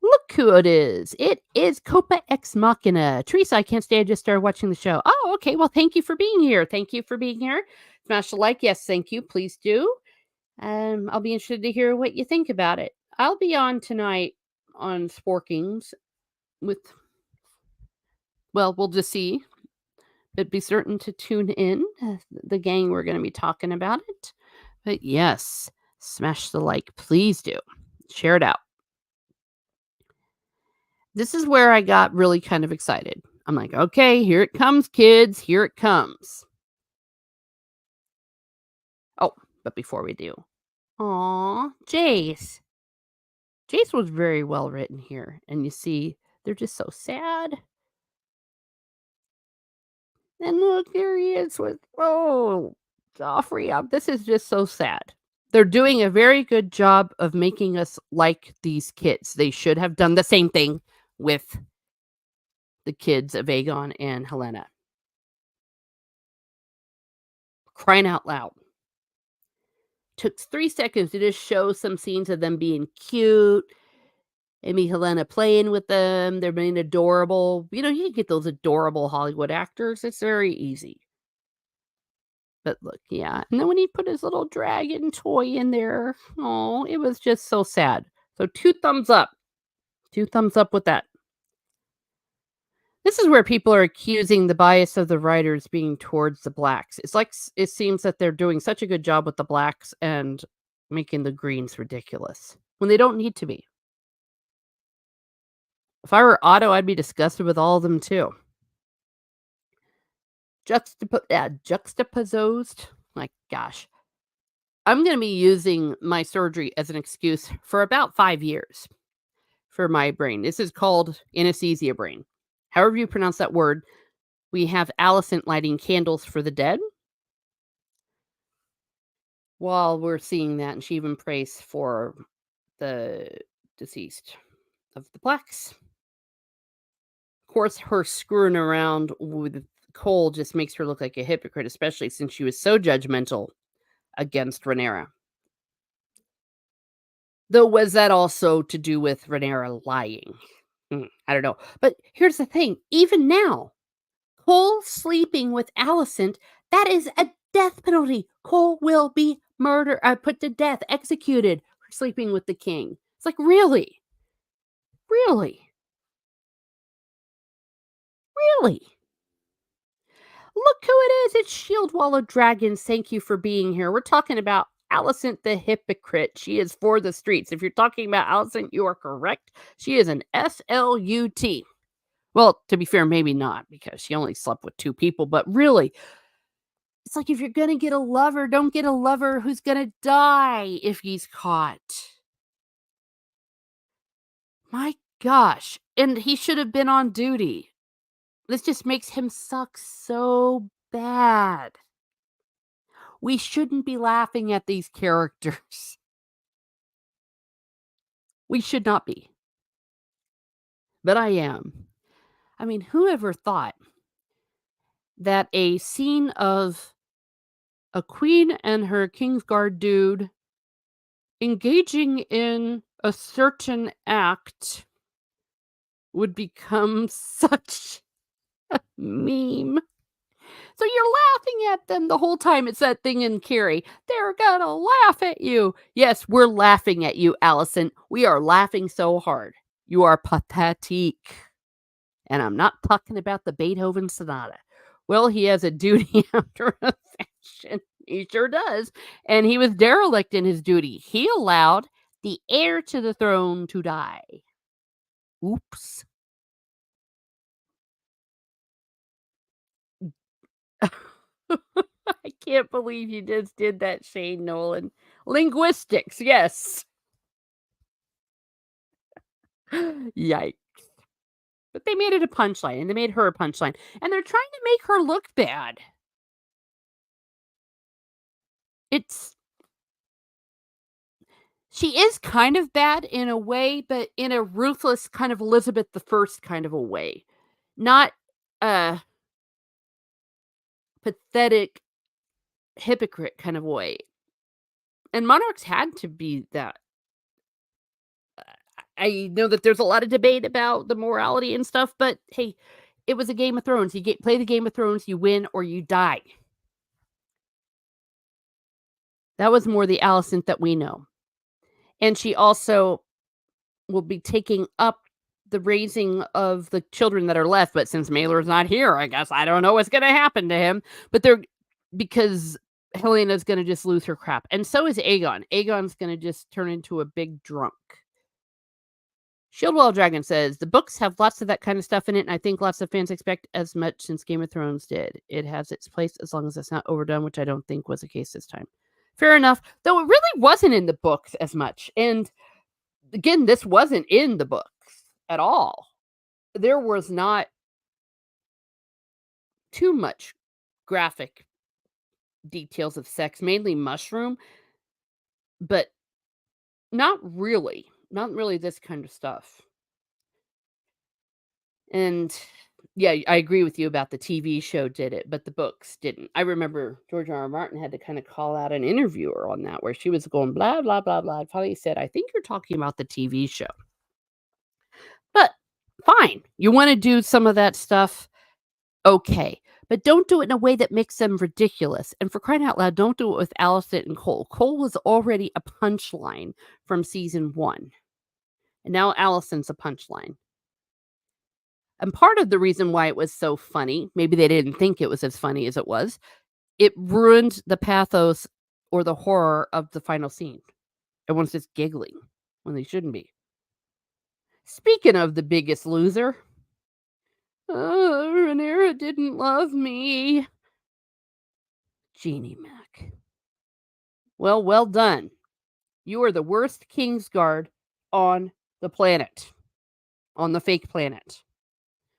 Look who it is. It is Copa Ex Machina. Teresa, I can't stay. I just started watching the show. Oh, okay. Well, thank you for being here. Thank you for being here. Smash the like. Yes, thank you. Please do. I'll be interested to hear what you think about it. I'll be on tonight on Sporkings with, well, we'll just see. But be certain to tune in. The gang, we're going to be talking about it. But yes, smash the like. Please do. Share it out. This is where I got really kind of excited. I'm like, okay, here it comes, kids. Here it comes. Oh, but before we do, aw, Jace. Jace was very well written here. And you see, they're just so sad. And look, there he is with, oh, Joffrey. This is just so sad. They're doing a very good job of making us like these kids. They should have done the same thing with the kids of Aegon and Helena. Crying out loud. Took 3 seconds to just show some scenes of them being cute. Amy Helena playing with them. They're being adorable. You know, you can get those adorable Hollywood actors. It's very easy. But look, yeah. And then when he put his little dragon toy in there, oh, it was just so sad. So 2 thumbs up. 2 thumbs up with that. This is where people are accusing the bias of the writers being towards the blacks. It's like it seems that they're doing such a good job with the blacks and making the greens ridiculous when they don't need to be. If I were Otto, I'd be disgusted with all of them too. Juxtaposed. My gosh. I'm going to be using my surgery as an excuse for about 5 years for my brain. This is called anesthesia brain. However you pronounce that word. We have Alicent lighting candles for the dead while we're seeing that, and she even prays for the deceased of the blacks. Of course, her screwing around with Cole just makes her look like a hypocrite, especially since she was so judgmental against Rhaenyra. Though, was that also to do with Rhaenyra lying? I don't know. But here's the thing. Even now, Cole sleeping with Alicent, that is a death penalty. Cole will be murdered, put to death, executed for sleeping with the king. It's like, really? Really? Really? Look who it is. It's Shieldwall Dragons. Thank you for being here. We're talking about Alicent the hypocrite. She is for the streets. If you're talking about Alicent, you are correct. She is an SLUT. Well, to be fair, maybe not because she only slept with 2 people, but really, it's like if you're going to get a lover, don't get a lover who's going to die if he's caught. My gosh. And he should have been on duty. This just makes him suck so bad. We shouldn't be laughing at these characters. We should not be. But I am. I mean, whoever thought that a scene of a queen and her Kingsguard dude engaging in a certain act would become such a meme. So you're laughing at them the whole time. It's that thing in Carrie. They're gonna laugh at you. Yes, we're laughing at you, Alicent. We are laughing so hard. You are pathetic. And I'm not talking about the Beethoven Sonata. Well, he has a duty after a fashion. He sure does. And he was derelict in his duty. He allowed the heir to the throne to die. Oops. I can't believe you just did that, Shane Nolan. Linguistics, yes. Yikes. But they made it a punchline, and they made her a punchline, and they're trying to make her look bad. It's She is kind of bad in a way, but in a ruthless kind of Elizabeth the First kind of a way. Not a pathetic hypocrite kind of way. And monarchs had to be that. I know that there's a lot of debate about the morality and stuff, but hey, it was a Game of Thrones. Play the Game of Thrones, you win or you die. That was more the Alicent that we know. And she also will be taking up the raising of the children that are left, but since Mailer's not here, I guess I don't know what's gonna happen to him, but they're because Helena's gonna just lose her crap, and so is Aegon. Aegon's gonna just turn into a big drunk. Shieldwell Dragon says, "The books have lots of that kind of stuff in it, and I think lots of fans expect as much since Game of Thrones did. It has its place as long as it's not overdone, which I don't think was the case this time." Fair enough, though it really wasn't in the books as much, and again, this wasn't in the books at all. There was not too much graphic details of sex, mainly mushroom, but not really this kind of stuff. And yeah, I agree with you about the TV show did it, but the books didn't. I remember George R. R. Martin had to kind of call out an interviewer on that where she was going blah blah blah blah. And finally said, "I think you're talking about the TV show." But fine, you want to do some of that stuff, okay, but don't do it in a way that makes them ridiculous. And for crying out loud, don't do it with Alicent and Cole. Cole was already a punchline from season 1, and now Alicent's a punchline. And part of the reason why it was so funny, maybe they didn't think it was as funny as it was, it ruined the pathos or the horror of the final scene. Everyone's just giggling when they shouldn't be. Speaking of the biggest loser, oh, Rhaenyra didn't love me. Jeannie Mac. Well done. You are the worst Kingsguard on the planet. On the fake planet.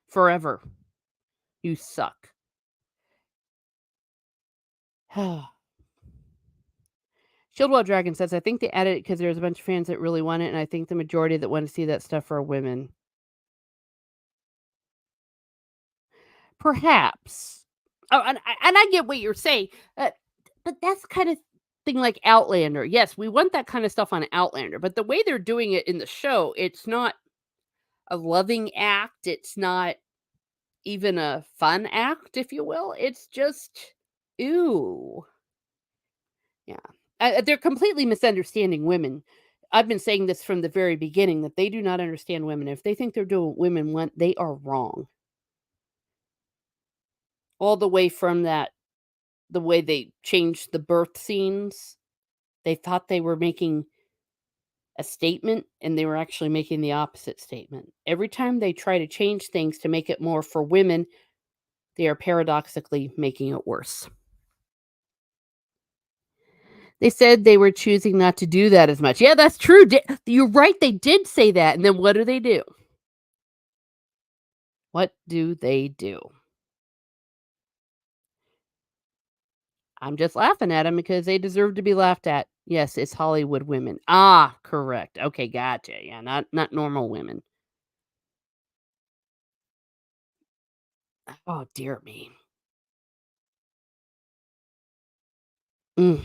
Forever. You suck. Shieldwell Dragon says, I think they added it because there's a bunch of fans that really want it, and I think the majority that want to see that stuff are women. Perhaps. Oh, and I get what you're saying, but that's kind of thing like Outlander. Yes, we want that kind of stuff on Outlander, but the way they're doing it in the show, it's not a loving act. It's not even a fun act, if you will. It's just, ew. Yeah. They're completely misunderstanding women. I've been saying this from the very beginning that they do not understand women. If they think they're doing what women want, they are wrong. All the way from the way they changed the birth scenes. They thought they were making a statement and they were actually making the opposite statement. Every time they try to change things to make it more for women, they are paradoxically making it worse. They said they were choosing not to do that as much. Yeah, that's true. You're right. They did say that. And then what do? What do they do? I'm just laughing at them because they deserve to be laughed at. Yes, it's Hollywood women. Ah, correct. Okay, gotcha. Yeah, not normal women. Oh, dear me. Mm.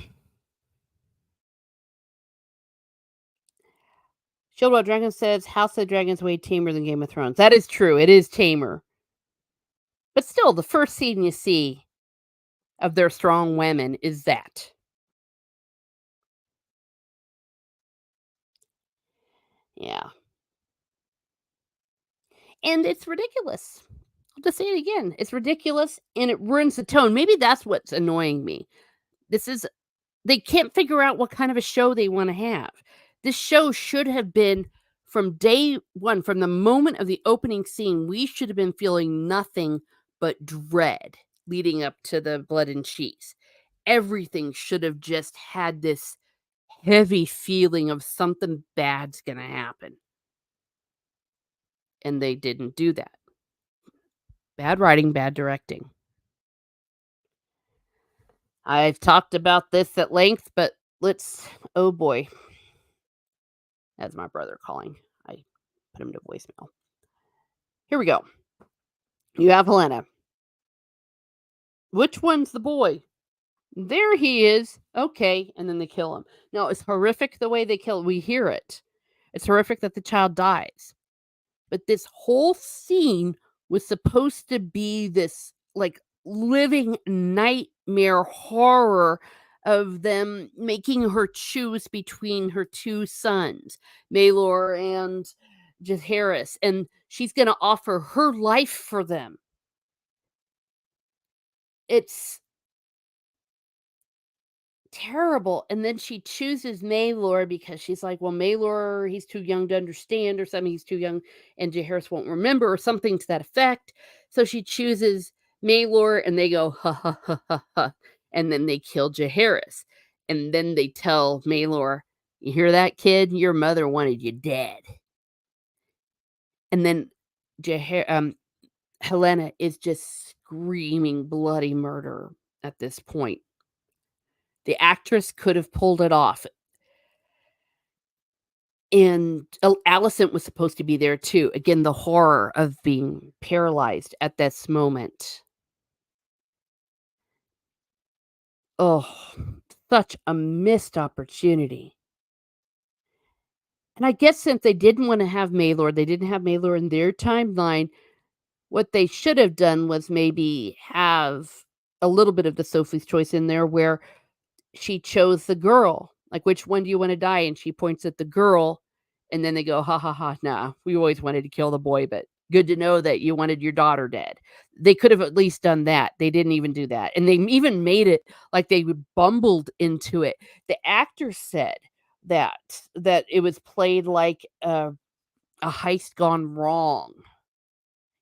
Shieldwell Dragon says House of Dragons way tamer than Game of Thrones. That is true. It is tamer. But still, the first scene you see of their strong women is that. Yeah. And it's ridiculous. I'll just say it again. It's ridiculous and it ruins the tone. Maybe that's what's annoying me. This is They can't figure out what kind of a show they wanna have. This show should have been from day 1, from the moment of the opening scene, we should have been feeling nothing but dread leading up to the blood and cheese. Everything should have just had this heavy feeling of something bad's gonna happen. and they didn't do that. Bad writing, bad directing. I've talked about this at length, but let's oh boy, that's my brother calling. I put him to voicemail. Here we go. You have Helena. Which one's the boy? There he is. Okay, and then they kill him. No, it's horrific the way they kill. We hear it. It's horrific that the child dies. But this whole scene was supposed to be this like living nightmare horror of them making her choose between her two sons, Malor and Jaehaerys, and she's going to offer her life for them. It's terrible, and then she chooses Maelor because she's like, "Well, Maelor, he's too young to understand or something, he's too young, and Jaehaerys won't remember," or something to that effect. So she chooses Maelor, and they go, "Ha, ha, ha, ha, ha," and then they kill Jaehaerys. And then they tell Maelor, "You hear that, kid? Your mother wanted you dead." And then Helena is just screaming bloody murder at this point. The actress could have pulled it off. And Alicent was supposed to be there too. Again, the horror of being paralyzed at this moment. Oh, such a missed opportunity. And I guess since they didn't want to have Maelor, they didn't have Maelor in their timeline, what they should have done was maybe have a little bit of the Sophie's Choice in there where she chose the girl. Like, which one do you want to die? And she points at the girl, and then they go, ha ha ha, nah, we always wanted to kill the boy, but good to know that you wanted your daughter dead. They could have at least done that. They didn't even do that. And they even made it like they bumbled into it. The actor said that it was played like a heist gone wrong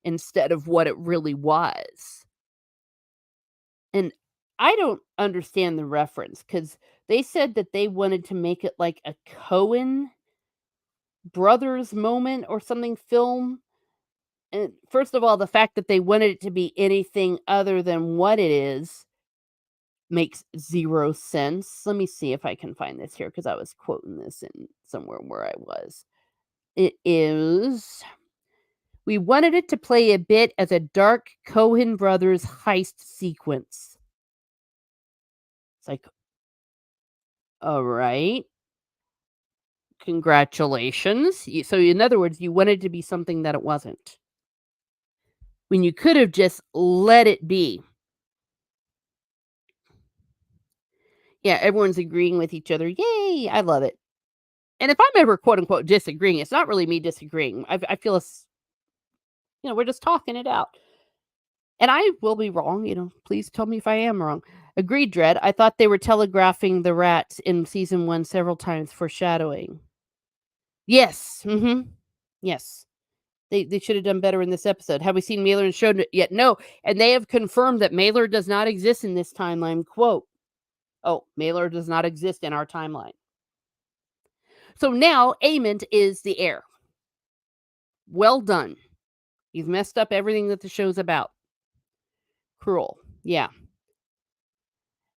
instead of what it really was. And I don't understand the reference because they said that they wanted to make it like a Cohen brothers moment or something film. And first of all, the fact that they wanted it to be anything other than what it is makes zero sense. Let me see if I can find this here because I was quoting this in somewhere where I was. It is. We wanted it to play a bit as a dark Cohen brothers heist sequence. It's like, all right. Congratulations. So in other words, you wanted to be something that it wasn't. When you could have just let it be. Yeah, everyone's agreeing with each other. Yay, I love it. And if I'm ever quote unquote disagreeing, it's not really me disagreeing. I feel it's, we're just talking it out. And I will be wrong, please tell me if I am wrong. Agreed, Dread. I thought they were telegraphing the rats in season 1 several times, foreshadowing. Yes. Yes. They should have done better in this episode. Have we seen Mailer and shown it yet? No. And they have confirmed that Mailer does not exist in this timeline. Quote, "Oh, Mailer does not exist in our timeline." So now Aemond is the heir. Well done. You've messed up everything that the show's about. Cruel. Yeah.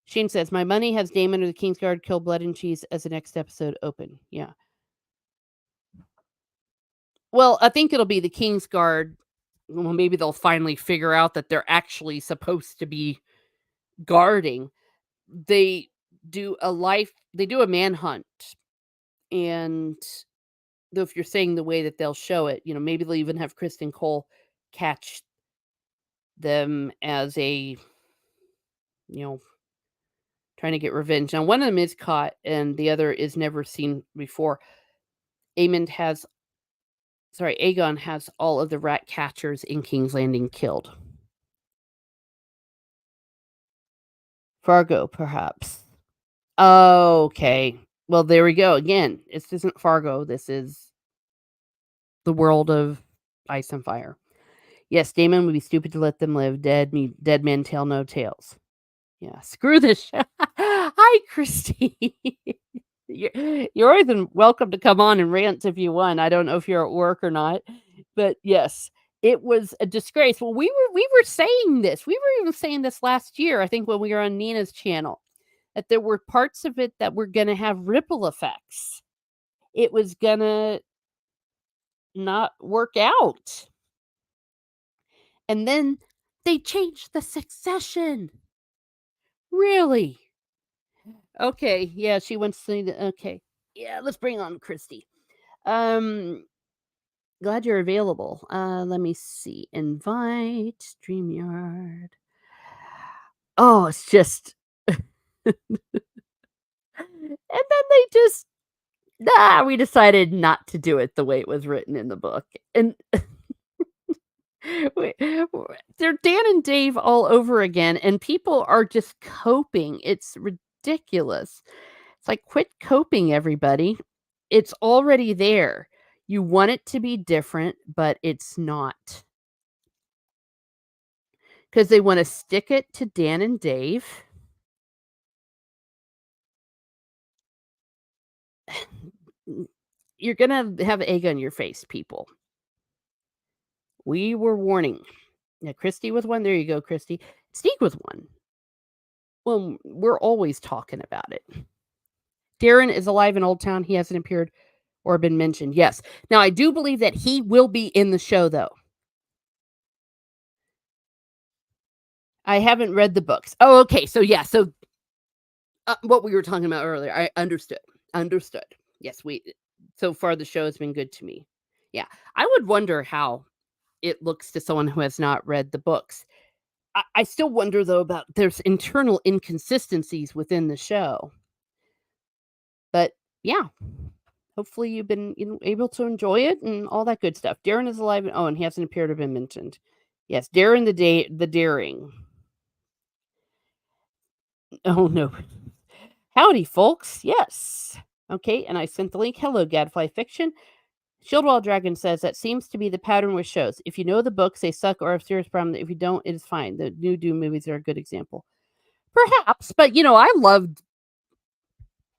Shane says, "My money has Daemon or the Kingsguard kill Blood and Cheese as the next episode open." Yeah. Well, I think it'll be the Kingsguard. Well, maybe they'll finally figure out that they're actually supposed to be guarding. They do a manhunt. And though if you're saying the way that they'll show it, maybe they'll even have Kristen Cole catch them as a, trying to get revenge. Now, one of them is caught and the other is never seen before. Aegon has all of the rat catchers in King's Landing killed. Fargo, perhaps. Oh, okay. Well, there we go. Again, this isn't Fargo. This is the world of Ice and Fire. Yes, Damon would be stupid to let them live. Dead men tell no tales. Yeah, screw this show. Hi, Christy. You're always welcome to come on and rant if you want. I don't know if you're at work or not. But yes, it was a disgrace. Well, we were saying this. We were even saying this last year, I think when we were on Nina's channel, that there were parts of it that were going to have ripple effects. It was going to not work out. And then they changed the succession. Really? Okay, yeah, she wants to see the okay. Yeah, let's bring on Christy. Um Glad you're available. Let me see. Invite StreamYard. Oh, it's just and then they just we decided not to do it the way it was written in the book. And we- they're Dan and Dave all over again, and people are just coping. It's ridiculous. It's like, quit coping, everybody. It's already there. You want it to be different, but it's not. Because they want to stick it to Dan and Dave. You're going to have egg on your face, people. We were warning. Yeah, Christy was one. There you go, Christy. Steve was one. Well, we're always talking about it. Darren is alive in Old Town. He hasn't appeared or been mentioned. Yes. Now, I do believe that he will be in the show, though. I haven't read the books. Oh, okay. So, yeah. So, what we were talking about earlier, I understood. Understood. Yes, so far the show has been good to me. Yeah. I would wonder how it looks to someone who has not read the books. I still wonder, though, about there's internal inconsistencies within the show. But yeah, hopefully you've been able to enjoy it and all that good stuff. Darren is alive, and he hasn't appeared or been mentioned. Yes, Darren the Daring. Oh no. Howdy, folks. Yes. Okay, and I sent the link. Hello, Gadfly Fiction. Shieldwall Dragon says that seems to be the pattern with shows. If you know the books, they suck or have serious problem. If you don't, it is fine. The new Doom movies are a good example. Perhaps, but I loved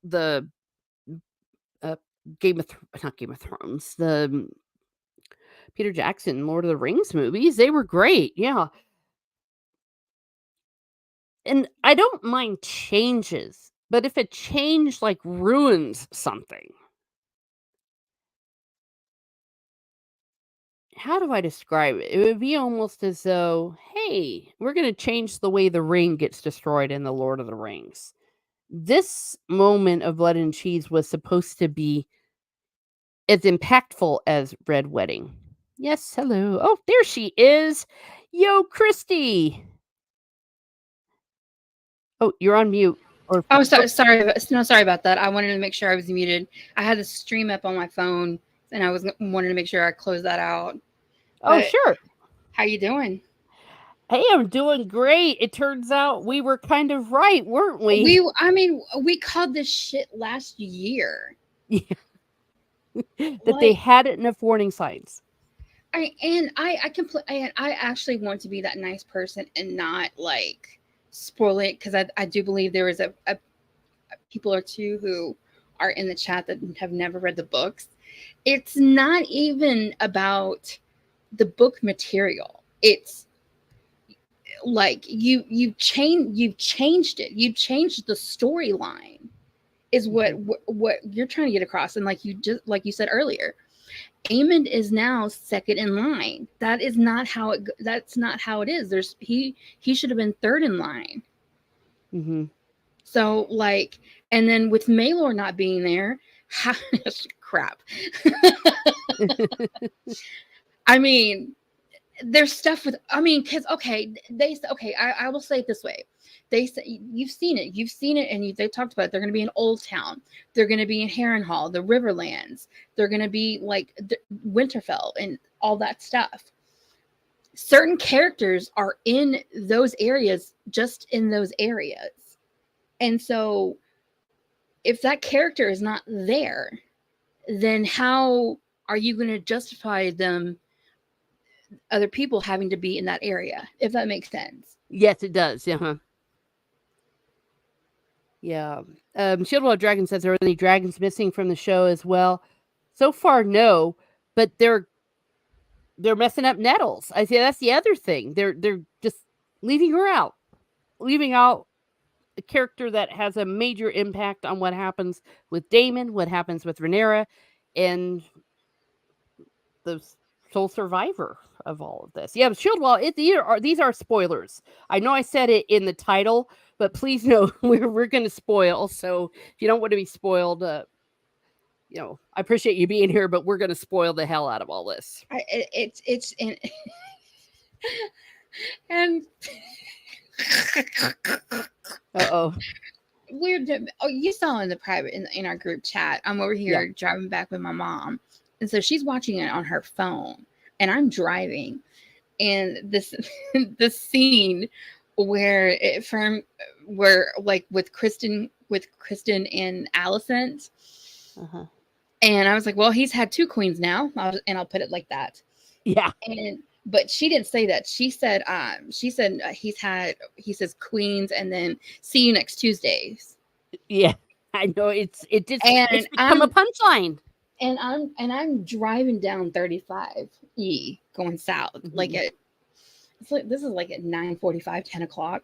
the uh, not Game of Thrones, the Peter Jackson Lord of the Rings movies. They were great. Yeah. And I don't mind changes, but if a change like ruins something, how do I describe it? It would be almost as though, hey, we're going to change the way the ring gets destroyed in the Lord of the Rings. This moment of Blood and Cheese was supposed to be as impactful as Red Wedding. Yes, hello. Oh, there she is. Yo, Christy. Oh, you're on mute. Oh, sorry about that. I wanted to make sure I was muted. I had the stream up on my phone, and I wanted to make sure I closed that out. Oh, But sure. how you doing? Hey, I'm doing great. It turns out we were kind of right, weren't we? We called this shit last year. Yeah. That they Like, had enough warning signs. I actually want to be that nice person and not like spoil it, because I do believe there is a people or two who are in the chat that have never read the books. It's not even about the book material. It's like you've changed it. You've changed the storyline is what you're trying to get across. And like you said earlier, Aemond is now second in line. That's not how it is. He should have been third in line. Mm-hmm. So and then with Maelor not being there, crap. I mean, there's stuff with because I will say it this way. They say you've seen it, and they talked about it. They're going to be in Old Town, they're going to be in Harrenhal, the Riverlands, they're going to be Winterfell and all that stuff. Certain characters are in those areas, just in those areas. And so if that character is not there, then how are you going to justify them, other people having to be in that area, if that makes sense? Yes, it does. Uh-huh. Yeah. Shieldwall Dragon says, are any dragons missing from the show as well? So far, no. But they're they're messing up Nettles. I say that's the other thing. They're just leaving her out, leaving out a character that has a major impact on what happens with Damon, what happens with Rhaenyra, and the sole survivor of all of this. Yeah, Shieldwall. These are spoilers. I know I said it in the title, but please know we're going to spoil. So if you don't want to be spoiled, I appreciate you being here, but we're going to spoil the hell out of all this. It's and Uh-oh. you saw in the private in our group chat. I'm over here driving back with my mom, and so she's watching it on her phone, and I'm driving, and this the scene where like with Kristen and Alicent, and I was like, well, he's had two queens now, I'll put it like that. Yeah. But she didn't say that. She said he says queens and then see you next Tuesdays. Yeah, I know it's become a punchline. And I'm driving down 35E going south. Like this is like at 9:45, 10 o'clock.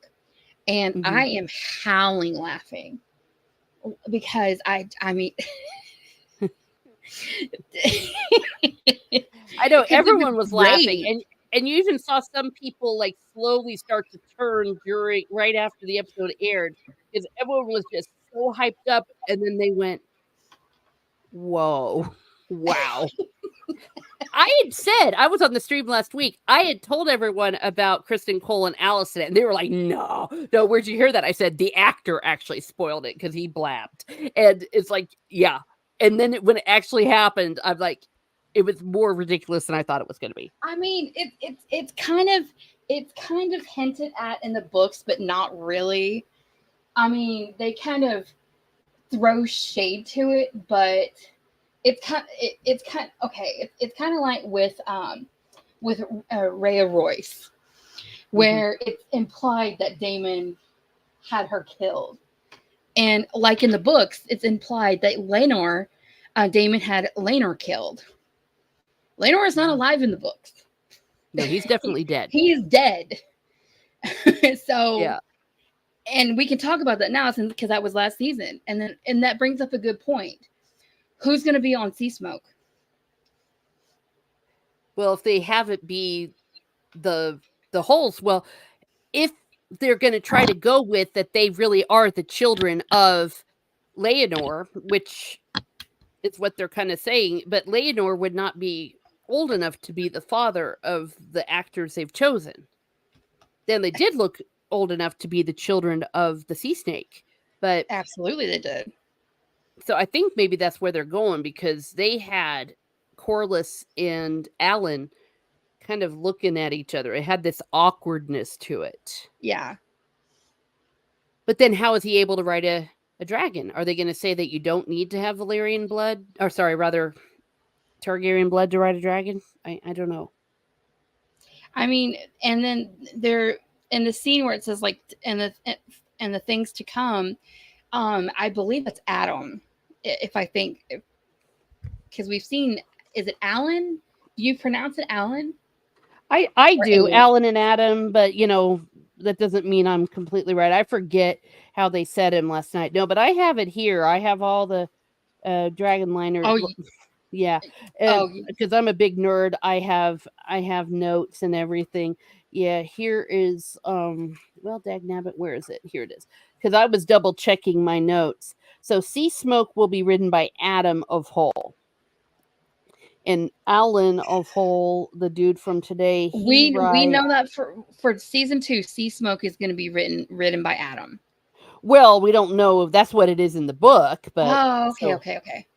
And I am howling laughing because I mean I know everyone was laughing, and you even saw some people like slowly start to turn right after the episode aired because everyone was just so hyped up, and then they went, "Whoa, wow!" I had said I was on the stream last week. I had told everyone about Kristen Cole and Alicent, and they were like, "No, where'd you hear that?" I said the actor actually spoiled it because he blabbed, and it's like, yeah. And then when it actually happened, I'm like, it was more ridiculous than I thought it was going to be. I mean, it's kind of hinted at in the books, but not really. I mean, they kind of throw shade to it, but it's kind okay. It's kind of like with Rhea Royce, where it's implied that Damon had her killed, and like in the books, it's implied that Damon had Laenor killed. Laenor is not alive in the books. No, he's definitely dead. He's dead. So yeah. And we can talk about that now because that was last season. And that brings up a good point. Who's going to be on Sea Smoke? Well, if they have it be the holes, well, if they're going to try to go with that they really are the children of Laenor, which is what they're kind of saying, but Laenor would not be old enough to be the father of the actors they've chosen. Then they did look old enough to be the children of the sea snake, but absolutely they did. So I think maybe that's where they're going because they had Corlys and Alan kind of looking at each other. It had this awkwardness to it. Yeah. But then how is he able to ride a dragon? Are they going to say that you don't need to have Valyrian blood? Or sorry, rather Targaryen blood to ride a dragon? I don't know. I mean, and then they're in the scene where it says like and the things to come, I believe it's Adam. If I think, because we've seen, is it Alan? Do you pronounce it Alan? I do, Alan and Adam, but that doesn't mean I'm completely right. I forget how they said him last night. No, but I have it here. I have all the dragon liners. Oh, yeah. Because I'm a big nerd. I have notes and everything. Yeah, here is well, dagnabbit, where is it? Here it is. Because I was double checking my notes. So Sea Smoke will be written by Adam of Hull. And Alan of Hull, the dude from today, we know that for season 2, Sea Smoke is going to be written by Adam. Well, we don't know if that's what it is in the book, but okay.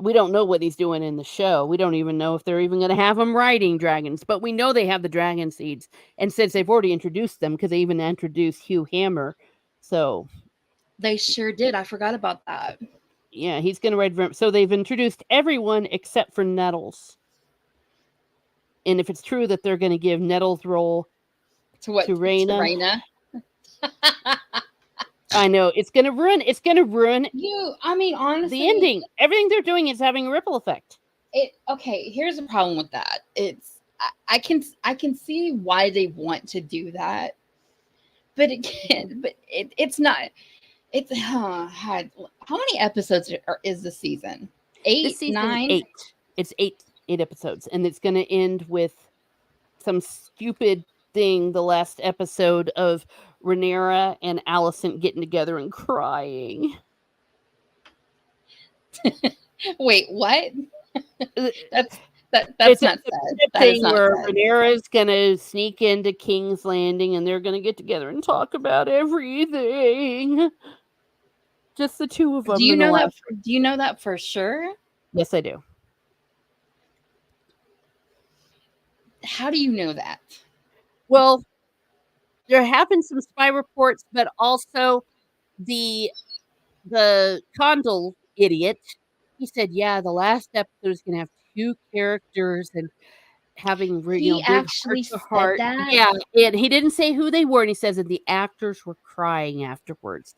We don't know what he's doing in the show. We don't even know if they're even going to have him riding dragons, but we know they have the dragon seeds. And since they've already introduced them, because they even introduced Hugh Hammer, so they sure did. I forgot about that. Yeah, he's going to ride. So they've introduced everyone except for Nettles. And if it's true that they're going to give Nettles' role to Rhaena. I know it's going to ruin. It's going to ruin. I mean, honestly, the ending. Everything they're doing is having a ripple effect. Okay, here's the problem with that. It's I can see why they want to do that, but again, it's not. It's how many episodes is the season? This Eight, season is 9. 8. It's 8 episodes, and it's going to end with some stupid thing. The last episode of Rhaenyra and Alicent getting together and crying. Wait, what? Uh, That's It's not a sad. That is thing not where sad. Rhaenyra is gonna sneak into King's Landing, and they're gonna get together and talk about everything. Just the two of Do them you in the know that? last. Do you know that for sure? Yes, I do. How do you know that? Well, there have been some spy reports, but also the Condell idiot. He said, "Yeah, the last episode is gonna have 2 characters and having He big heart actually to said heart." that. Yeah, and he didn't say who they were, and he says that the actors were crying afterwards.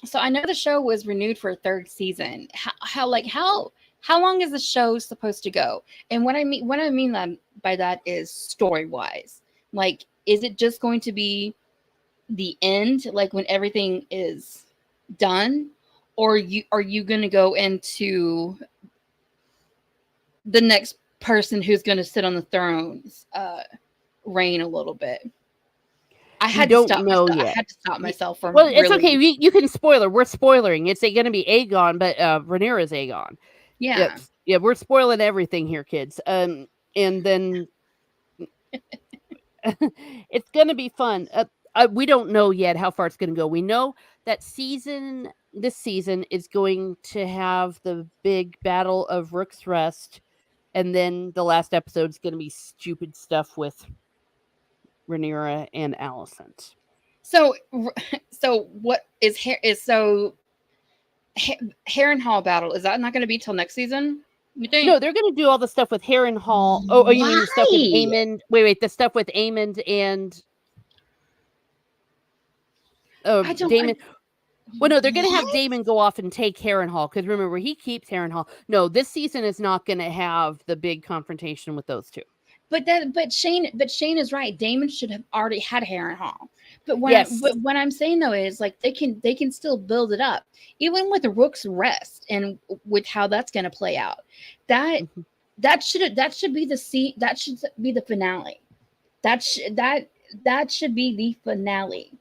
So I know the show was renewed for a third season. How long is the show supposed to go? And what I mean by that is story wise. Like, is it just going to be the end, like when everything is done, or are you going to go into the next person who's going to sit on the throne's reign a little bit? I We had to don't stop know myself. I yet. had to stop Y myself from Well, it's okay, really. you can spoiler. We're spoilering. It's gonna be Aegon, but, Rhaenyra's Aegon. Yep. Yeah. Yeah, we're spoiling everything here, kids. And then it's gonna be fun. We don't know yet how far it's gonna go. We know that this season is going to have the big battle of Rook's Rest, and then the last episode's gonna be stupid stuff with Rhaenyra and Alicent. So so what is Harrenhal battle? Is that not going to be till next season? You think? No, they're gonna do all the stuff with Harrenhal. Oh, you mean the stuff with Why? Aemond? Wait, the stuff with Aemond and I don't. Daemon. Well, no, they're gonna have What? Daemon go off and take Harrenhal because remember he keeps Harrenhal. No, this season is not gonna have the big confrontation with those two. But Shane is right. Damon should have already had Harrenhal. Yes. But what I'm saying though is like they can still build it up, even with the Rook's Rest and with how that's going to play out. That Mhm. that should be that should be the finale. That should be the finale,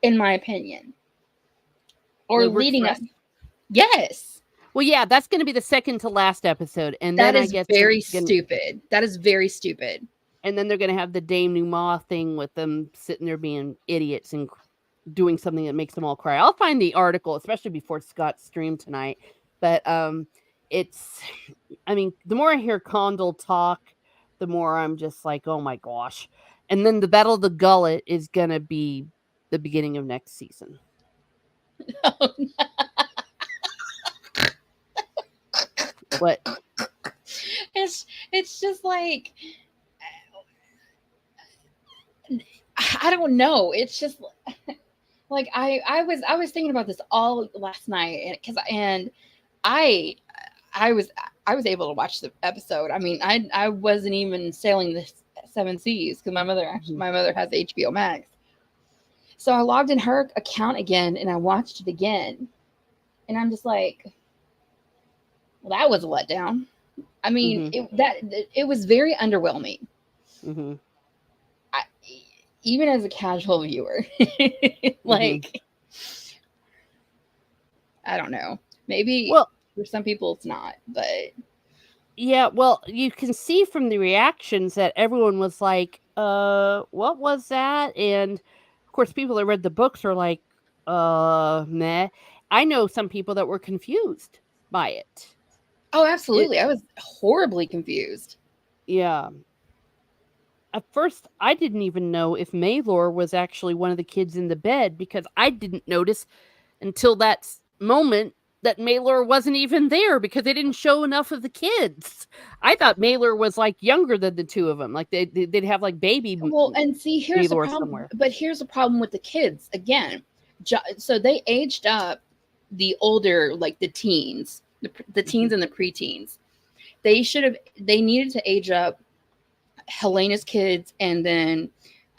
in my opinion, or The Rook's leading us. Rest? Yes, Well, yeah, that's gonna be the second to last episode, and that then I is guess very stupid. That is very stupid. and then they're gonna have the Dame Numa thing with them sitting there being idiots and doing something that makes them all cry. I'll find the article, especially before Scott's stream tonight. But it's, I mean, the more I hear Condell talk, the more I'm just like, oh my gosh. And then the Battle of the Gullet is gonna be the beginning of next season. What? It's just like I don't know. It's just like I was thinking about this all last night, and I I was I was able to watch the episode. I mean, I wasn't even sailing the seven seas because my mother has HBO Max. So I logged in her account again and I watched it again, and I'm just like, well, that was a letdown. I mean, it was very underwhelming. Mm-hmm. Even as a casual viewer, like I don't know. Maybe Well, for some people it's not, but yeah, well, you can see from the reactions that everyone was like, what was that? And of course, people that read the books are like, meh. I know some people that were confused by it. oh, absolutely. I was horribly confused. Yeah. At first, I didn't even know if Maylor was actually one of the kids in the bed because I didn't notice until that moment that Maylor wasn't even there because they didn't show enough of the kids. I thought Maylor was like younger than the two of them. Like they'd have like baby Well, and see, here's the Maylor problem. somewhere. But here's the problem with the kids again. So they aged up the older, like the teens, the teens and the preteens. They needed to age up Helena's kids, and then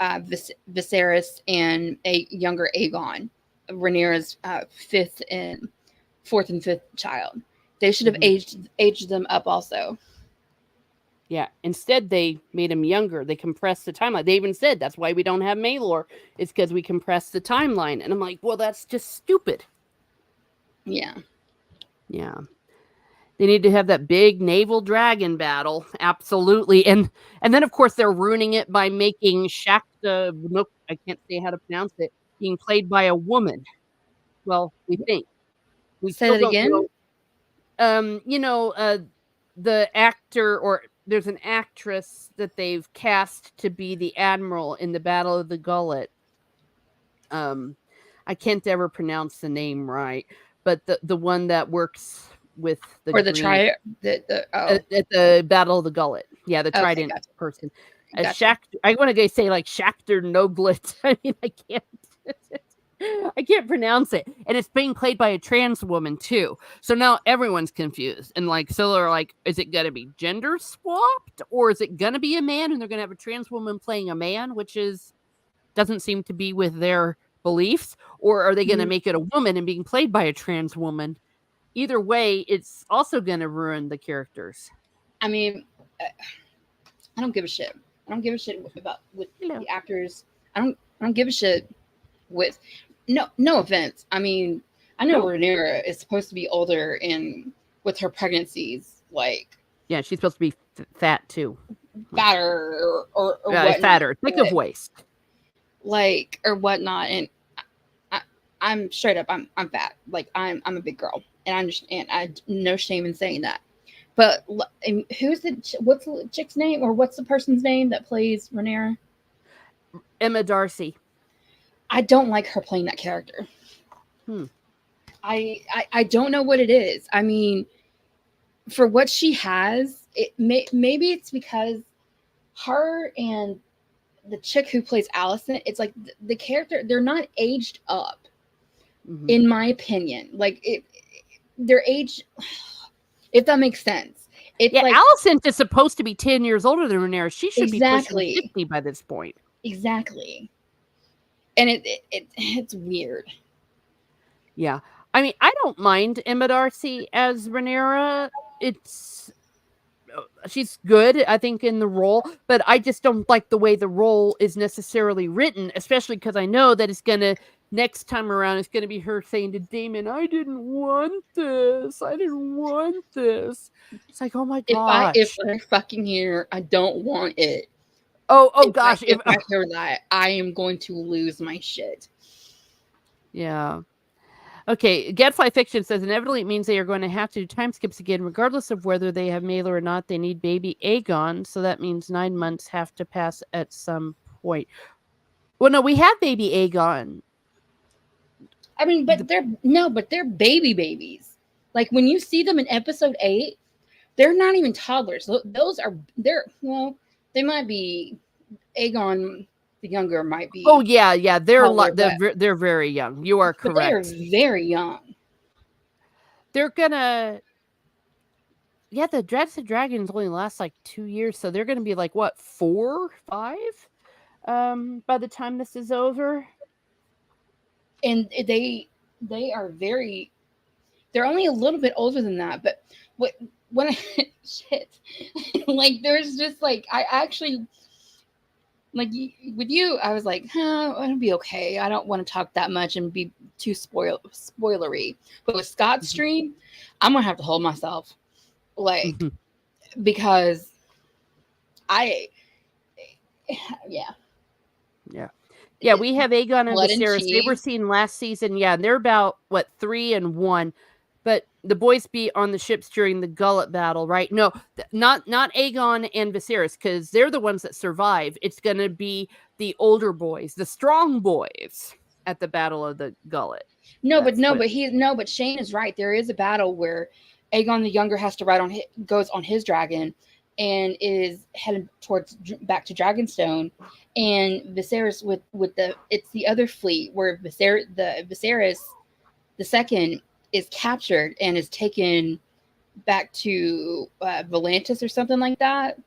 Viserys and a younger Aegon, Rhaenyra's fourth and fifth child. They should have aged them up also. Yeah. Instead, they made him younger. They compressed the timeline. They even said that's why we don't have Maelor. It's because we compressed the timeline. And I'm like, well, that's just stupid. Yeah. Yeah. They need to have that big naval dragon battle. Absolutely. And then, of course, they're ruining it by making Shakta, nope, I can't say how to pronounce it, being played by a woman. Well, we think. We Say still that don't again. know. The actor, or there's an actress that they've cast to be the admiral in the Battle of the Gullet. I can't ever pronounce the name right, but the one that works with the Or the green oh, at the Battle of the Gullet. Yeah, the okay, trident gotcha, person. gotcha. I want to say like Shakhtar Noblet. I mean, I can't. I can't pronounce it. And it's being played by a trans woman too. So now everyone's confused. And like, so they're like, is it going to be gender swapped, or is it going to be a man and they're going to have a trans woman playing a man, which doesn't seem to be with their beliefs? Or are they going to Mhm. make it a woman and being played by a trans woman? Either way, it's also going to ruin the characters. I mean, I don't give a shit. I don't give a shit about with Hello. the actors. I don't give a shit with no offense. I mean, I know No. Rhaenyra is supposed to be older and with her pregnancies, like Yeah, she's supposed to be fat too. fatter or Yeah, whatnot, fatter, thick of waist. like or whatnot. And I, I'm straight up. I'm fat. Like I'm a big girl, and I understand. I no shame in saying that. But what's the chick's name, or what's the person's name that plays Rhaenyra? Emma Darcy. I don't like her playing that character. Hmm. I don't know what it is. I mean, for what she has, maybe it's because her and the chick who plays Allison, it's like the character, they're not aged up, in my opinion. Like they're aged, if that makes sense. It's Yeah, like Allison is supposed to be 10 years older than Rhaenyra. She should be pushing exactly, 50 by this point. exactly, and it's weird. Yeah. I mean, I don't mind Emma Darcy as Rhaenyra. It's she's good, I think, in the role, but I just don't like the way the role is necessarily written, especially because I know that it's gonna next time around it's gonna be her saying to Damon, "I didn't want this. I didn't want this." It's like, oh my If gosh. I fucking hear I don't want it, Oh gosh. if I hear that, I am going to lose my shit. Yeah. Okay, Gadfly Fiction says inevitably it means they are going to have to do time skips again, regardless of whether they have Maelor or not. They need baby Aegon, so that means 9 months have to pass at some point. Well, no, we have baby Aegon. I mean, but they're baby babies. Like when you see them in episode 8, they're not even toddlers. They might be Aegon the younger might be. Oh yeah, toddler, they're very young. You are but they are correct. very young. They're gonna the Dreads of Dragons only last like 2 years, so they're gonna be like what 4, 5, by the time this is over. And they are very. They're only a little bit older than that, but when I shit, like there's just like I actually like with you, I was like, it'll be okay. I don't want to talk that much and be too spoilery. But with Scott's stream, I'm gonna have to hold myself, like because I, Yeah, we have Aegon and blood and Viserys. They were cheese. seen last season. Yeah, and they're about 3 and 1. But the boys be on the ships during the Gullet battle, right? No, not Aegon and Viserys, because they're the ones that survive. It's gonna be the older boys, the strong boys, at the Battle of the Gullet. But Shane is right. There is a battle where Aegon the Younger has to goes on his dragon, and is headed towards back to Dragonstone, and Viserys with it's the other fleet where Viserys the second is captured and is taken back to Volantis or something like that.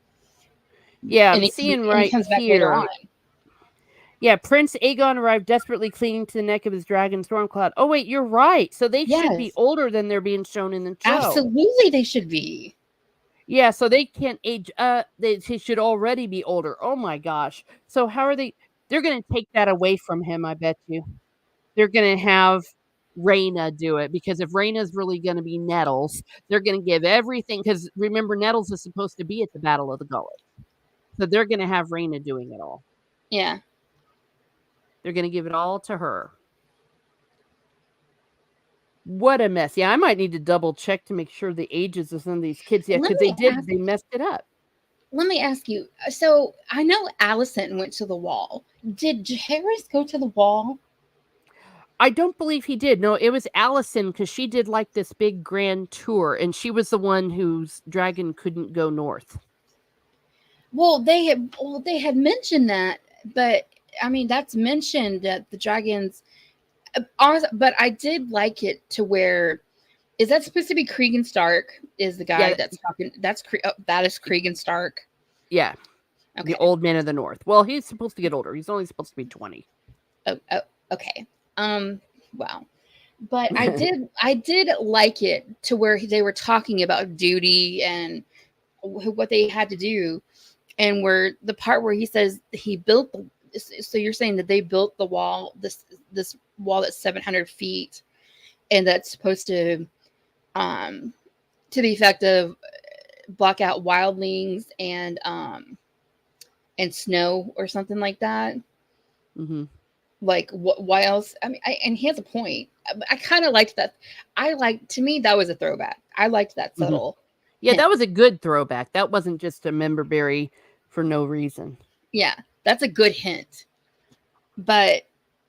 Yeah, I'm and seeing he right comes back later on. here. Yeah, Prince Aegon arrived desperately clinging to the neck of his dragon Stormcloud. Oh wait, you're right. So they should be Yes, older than they're being shown in the show. absolutely, they should be. Yeah, so they can't age they should already be older. Oh my gosh. So how are they're gonna take that away from him, I bet you. They're gonna have Rhaena do it because if Rhaena's really gonna be Nettles, they're gonna give everything because remember Nettles is supposed to be at the Battle of the Gullet. So they're gonna have Rhaena doing it all. Yeah. They're gonna give it all to her. What a mess. Yeah, I might need to double check to make sure the ages of some of these kids. Yeah, Let because me ask. they messed it up. Let me ask you. So I know Allison went to the wall. Did Harris go to the wall? I don't believe he did. No, it was Allison because she did like this big grand tour, and she was the one whose dragon couldn't go north. Well, they had mentioned that, but I mean that's mentioned that the dragons. But I did like it to where is that supposed to be Cregan Stark? Is the guy Yeah, that's talking? That is Cregan Stark. yeah, the Okay. old man of the north. Well, he's supposed to get older. He's only supposed to be 20. Oh, okay. Wow. But I did like it to where they were talking about duty and what they had to do, and where the part where he says he built the. So you're saying that they built the wall, this wall that's 700 feet, and that's supposed to the effect of block out wildlings and snow or something like that. Mm-hmm. Like why else? I mean, and he has a point. I kind of liked that. To me that was a throwback. I liked that Mm-hmm. subtle Yeah, hint. that was a good throwback. That wasn't just a member berry for no reason. Yeah, that's a good hint. But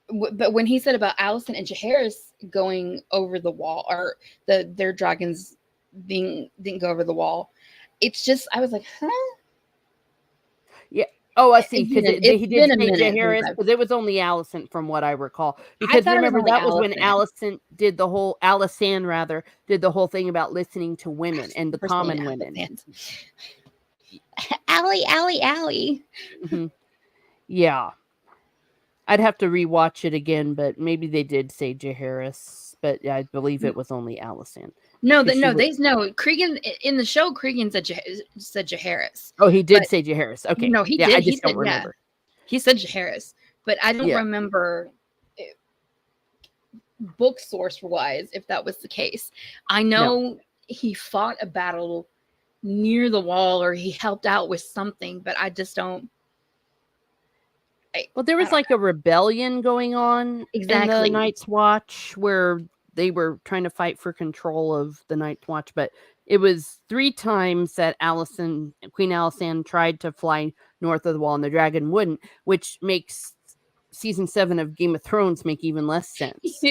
when he said about Allison and Jaehaerys going over the wall, or their dragons didn't go over the wall, it's just I was like, huh? Yeah. Oh, I see. Because It's he did been a say minute since Jaehaerys, because it was only Allison, from what I recall. I Because thought it was remember only that was when Allison. Allison did the whole Allison rather did the whole thing about listening to women and the Personally, common women. Allie, Allie, Allie. Hmm. Yeah, I'd have to rewatch it again, but maybe they did say Jaehaerys, but I believe it was only Allison. No, Because she was. Cregan in the show. Cregan said Jaehaerys, Oh, he did but say Jaehaerys. Okay, no, he yeah, I did. He just said don't yeah, remember. he said Jaehaerys, but I don't Yeah. remember book source wise if that was the case. I know he fought a battle near the wall or he helped out with something, but I just don't. Well, there I was don't like a rebellion going on in the exactly. Night's Watch where they were trying to fight for control of the Night's Watch, but it was 3 times that Queen Alysanne tried to fly north of the wall and the dragon wouldn't, which makes season 7 of Game of Thrones make even less sense.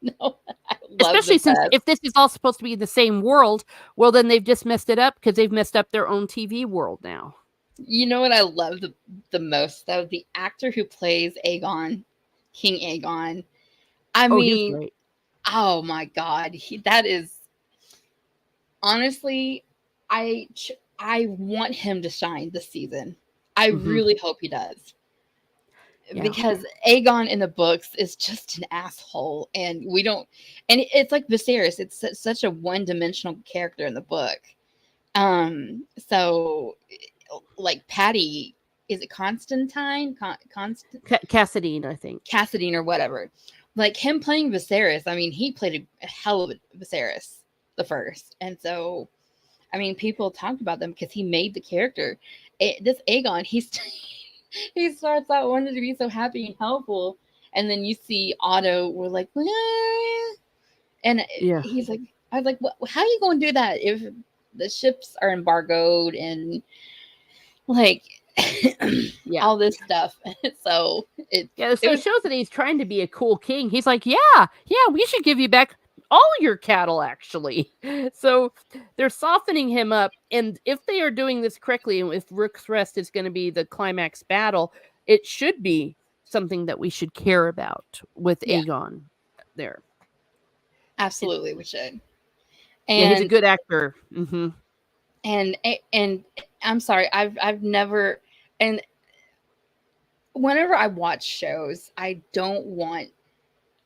No, I love the Especially since best. if this is all supposed to be the same world, well then they've just messed it up because they've messed up their own TV world now. You know what I love the most though? The actor who plays Aegon, King Aegon. I Oh, he's mean, great. oh my god, that is honestly, I want him to shine this season. I Mhm. really hope he does. Yeah. Because Aegon in the books is just an asshole, and we don't. And it's like Viserys. It's such a one-dimensional character in the book. So like Patty, is it Constantine? Cassadine, I think. Cassadine or whatever. Like him playing Viserys. I mean, he played a hell of a Viserys the first, and so I mean, people talked about them because he made the character. This Aegon, he starts out wanting to be so happy and helpful, and then you see Otto. We're like, and Yeah. he's like, I was like, how are you going to do that if the ships are embargoed and like Yeah. all this stuff? So it It shows that he's trying to be a cool king. He's like, yeah, we should give you back all your cattle, actually. So they're softening him up. And if they are doing this correctly, and if Rook's Rest is going to be the climax battle, it should be something that we should care about with yeah, Aegon there. absolutely we should. Yeah, he's a And good actor. Hmm. and I'm sorry, I've never, and whenever I watch shows, I don't want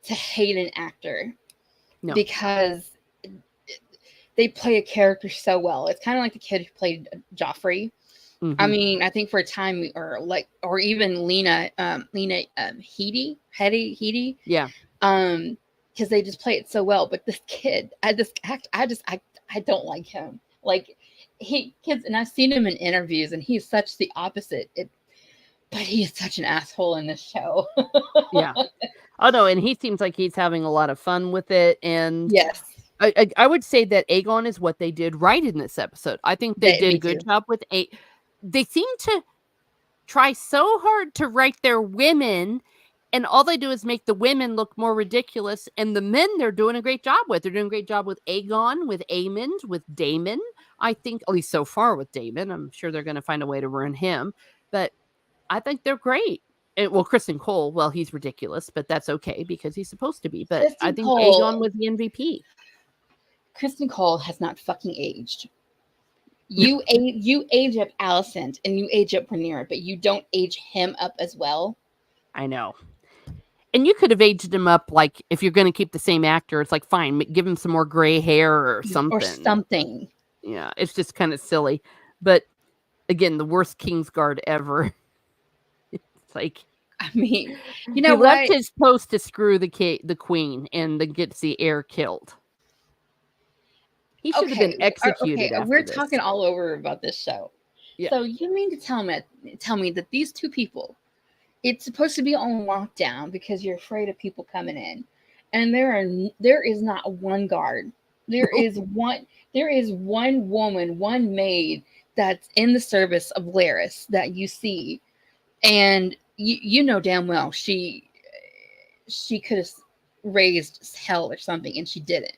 to hate an actor No. because they play a character so well. It's kind of like the kid who played Joffrey. I Mhm. mean, I think for a time, or even Lena Headey, Yeah. because they just play it so well. But this kid, I don't like him. Like kids, and I've seen him in interviews, and he's such the opposite. But he is such an asshole in this show. Yeah. Oh, no, and he seems like he's having a lot of fun with it, and Yes, I would say that Aegon is what they did right in this episode. I think they did a me good too. job with they seem to try so hard to write their women, and all they do is make the women look more ridiculous, and the men they're doing a great job with. They're doing a great job with Aegon, with Aemond, with Daemon. I think, at least so far with Daemon. I'm sure they're going to find a way to ruin him, but I think they're great. Well, Kristen Cole, well, he's ridiculous, but that's okay because he's supposed to be. But I Kristen think Aegon Cole, was the MVP. Kristen Cole has not fucking aged. You age up Alicent and you age up Rhaenyra, but you don't age him up as well. I know. And you could have aged him up, like, if you're gonna keep the same actor, it's like, fine, give him some more gray hair or Or something. something. Yeah, it's just kinda silly. But, again, the worst Kingsguard ever. It's like, I mean, you he know left what? his post to screw the queen and then gets the heir killed. He should have been Okay. executed after We're this. talking all over about this show. Yeah, So you mean to tell me that these two people, it's supposed to be on lockdown because you're afraid of people coming in, and there is not one guard. There no, is one woman, one maid that's in the service of Laris that you see, and you know damn well she could have raised hell or something, and she didn't.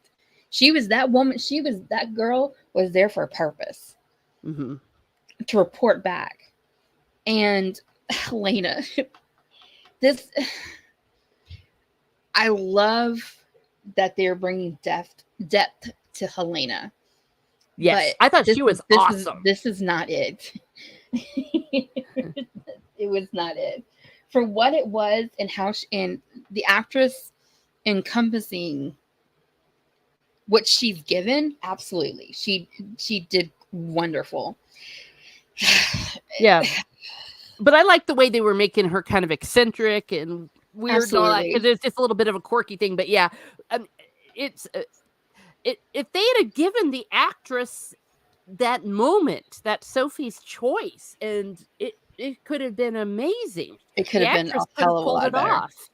She was that woman. That girl was there for a purpose, mhm. to report back. And Helena, this I love that they're bringing depth to Helena, Yes, but I thought she was awesome. this is not it. It was not it for what it was, and how and the actress encompassing what she's given. Absolutely, she did wonderful. Yeah, but I like the way they were making her kind of eccentric and weird and all that, because Absolutely. it's just a little bit of a quirky thing. But yeah, um, it's if they had given the actress that moment, that Sophie's choice, and it could have been amazing. It could The have been a actress could hell have of a pulled lot it better. off.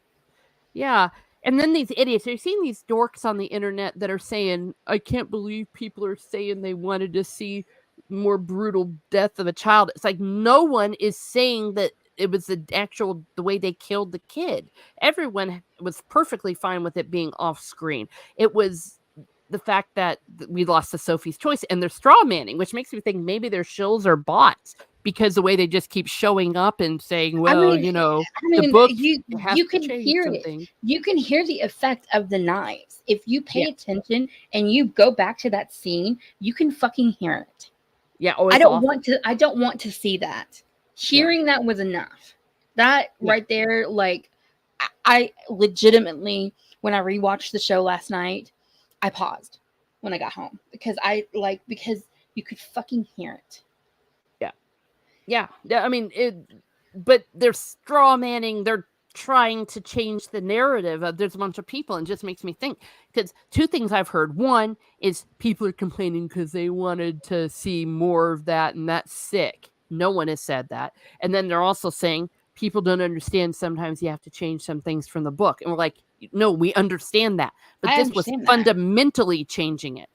Yeah. And then these idiots, have you seen these dorks on the internet that are saying, I can't believe people are saying they wanted to see more brutal death of a child. It's like, no one is saying that it was the way they killed the kid. Everyone was perfectly fine with it being off screen. It was the fact that we lost to Sophie's Choice, and they're straw manning, which makes me think maybe their shills are bots, because the way they just keep showing up and saying, I well, mean, the book has you to can change hear it. something. You can hear the effect of the knives. If you Yeah. pay attention and you go back to that scene, you can fucking hear it. Yeah. Oh, it's awful. I don't want to see that. Yeah. Hearing that was enough. That Yeah. right there, like I legitimately, when I rewatched the show last night, I paused when I got home because because you could fucking hear it. Yeah. Yeah. Yeah. I mean, but they're straw manning. They're trying to change the narrative of there's a bunch of people, and just makes me think, because two things I've heard. One is people are complaining because they wanted to see more of that, and that's sick. No one has said that. And then they're also saying people don't understand, sometimes you have to change some things from the book. And we're like, no, we understand that. But I this was understand that. fundamentally changing it.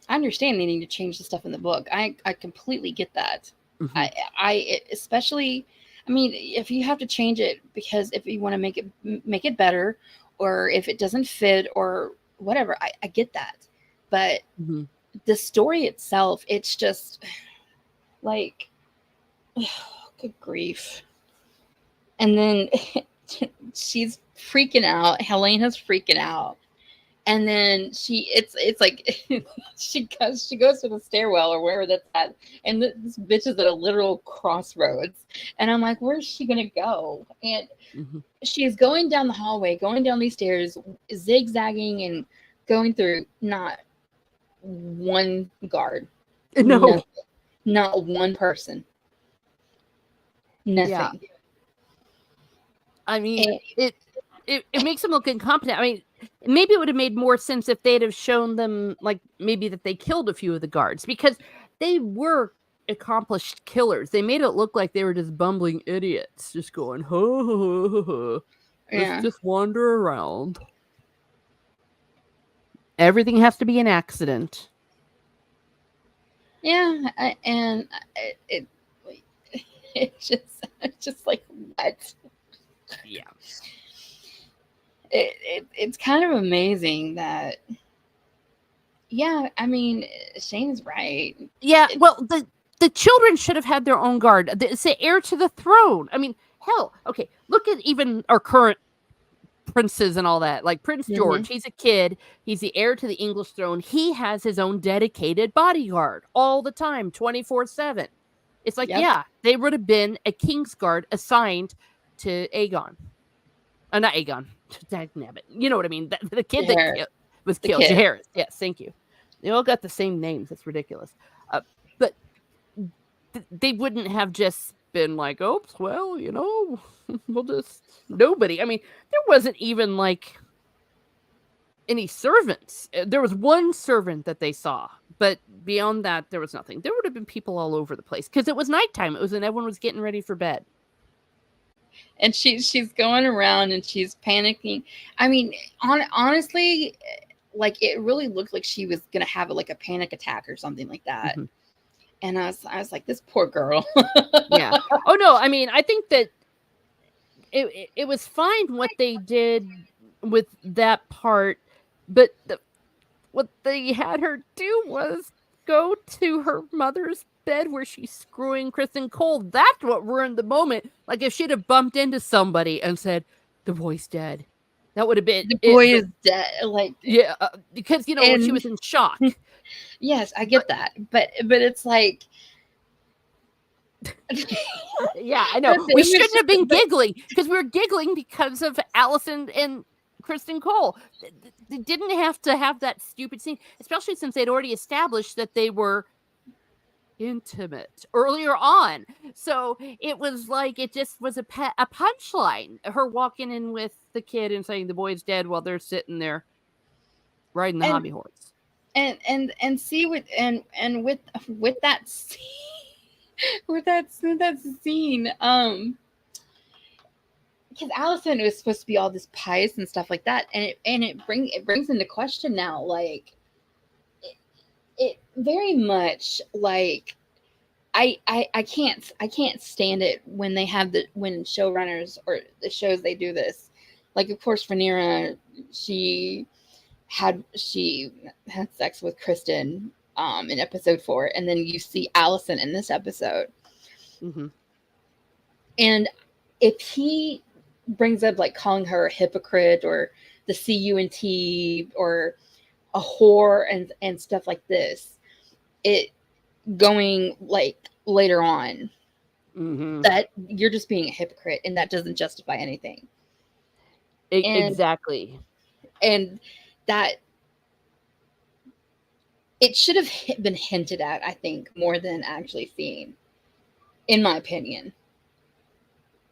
I understand they need to change the stuff in the book. I completely get that. Mm-hmm. I especially, I mean, if you have to change it because if you want to make it better, or if it doesn't fit or whatever, I get that. But Mm-hmm. the story itself, it's just like, good grief. And then she's freaking out. Helena's freaking out. And then it's like she goes to the stairwell or wherever that's at, and this bitch is at a literal crossroads, and I'm like, where's she gonna go? And Mhm. she's going down the hallway, going down these stairs, zigzagging and going through. Not one guard, No. nothing, not one person, Yeah. nothing. I mean, And, it makes them look incompetent. I mean, maybe it would have made more sense if they'd have shown them, like, maybe that they killed a few of the guards, because they were accomplished killers. They made it look like they were just bumbling idiots, just going, "Ho, ho, ho, ho, ho. Let's yeah, just wander around." Everything has to be an accident. yeah, and it it's just like what. Yeah. It's kind of amazing that, yeah, I mean, Shane's right. Yeah, It's, well, the children should have had their own guard. It's the heir to the throne. I mean, hell, okay, look at even our current princes and all that. Like Prince mm-hmm, George, he's a kid. He's the heir to the English throne. He has his own dedicated bodyguard all the time, 24/7. It's like, yep, yeah, they would have been a king's guard assigned to Aegon. Not Aegon. Dagnabbit. You know what I mean? The kid that Jaehaerys, was the killed. kid. Jaehaerys. Yes, thank you. They all got the same names. It's ridiculous. But they wouldn't have just been like, "Oops, well, we'll just nobody." I mean, there wasn't even like any servants. There was one servant that they saw, but beyond that, there was nothing. There would have been people all over the place because it was nighttime. It was when everyone was getting ready for bed. And she's going around and she's panicking. I mean, honestly, like it really looked like she was gonna have like a panic attack or something like that. Hmm. And I was like, this poor girl. Yeah. Oh no. I mean, I think that it was fine what they did with that part, but what they had her do was go to her mother's bed where she's screwing Kristen Cole. That's what ruined the moment. Like if she'd have bumped into somebody and said, "The boy's dead," that would have been The it. boy is dead. Like, Yeah, because she and was in shock. yes, I But get that, but it's like, yeah, I know but we it was shouldn't just, have been but giggling because we were giggling because of Allison and Kristen Cole. They didn't have to have that stupid scene, especially since they'd already established that they were intimate earlier on. So it was like it just was a punchline. Her walking in with the kid and saying the boy's dead while they're sitting there riding the and hobby horse. and see with and with that scene, with that scene, because Allison was supposed to be all this pious and stuff like that, and it brings into question now, like it very much like I can't stand it when they have when showrunners or the shows they do this. Like of course Rhaenyra, she had sex with Kristen in episode 4, and then you see Allison in this episode. Mm-hmm. And if he brings up like calling her a hypocrite or the CUNT or a whore and stuff like this, it going like later on, Mm-hmm. that you're just being a hypocrite and that doesn't justify anything. And Exactly. and that it should have been hinted at, I think, more than actually seen, in my opinion.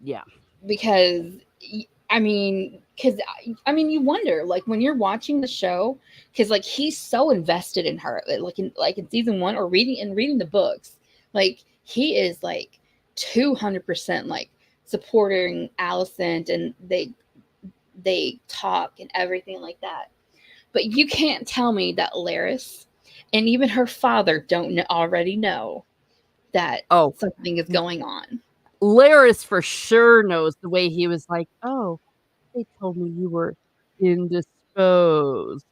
Yeah. Because I mean, you wonder, like when you're watching the show, because like he's so invested in her, like in season 1 or reading the books, like he is like 200% like supporting Allison, and they talk and everything like that. But you can't tell me that Laris and even her father don't already know that Oh, something is going on. Laris for sure knows the way he was like, "Oh, they told me you were indisposed."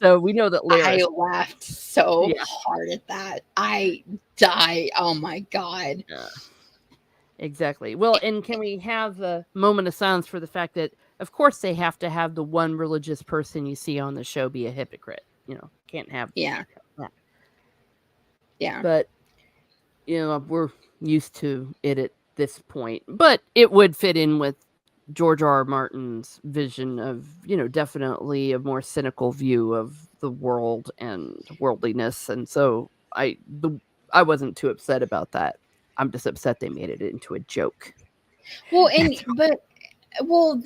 So we know that I Laris. laughed so Yeah. hard at that. I die. Oh my god. Yeah. Exactly. Well, and can we have a moment of silence for the fact that Of course, they have to have the one religious person you see on the show be a hypocrite. Can't have Yeah. that. Yeah. But we're used to it at this point. But it would fit in with George R. R. Martin's vision of, definitely a more cynical view of the world and worldliness. And so I wasn't too upset about that. I'm just upset they made it into a joke. Well, and That's but well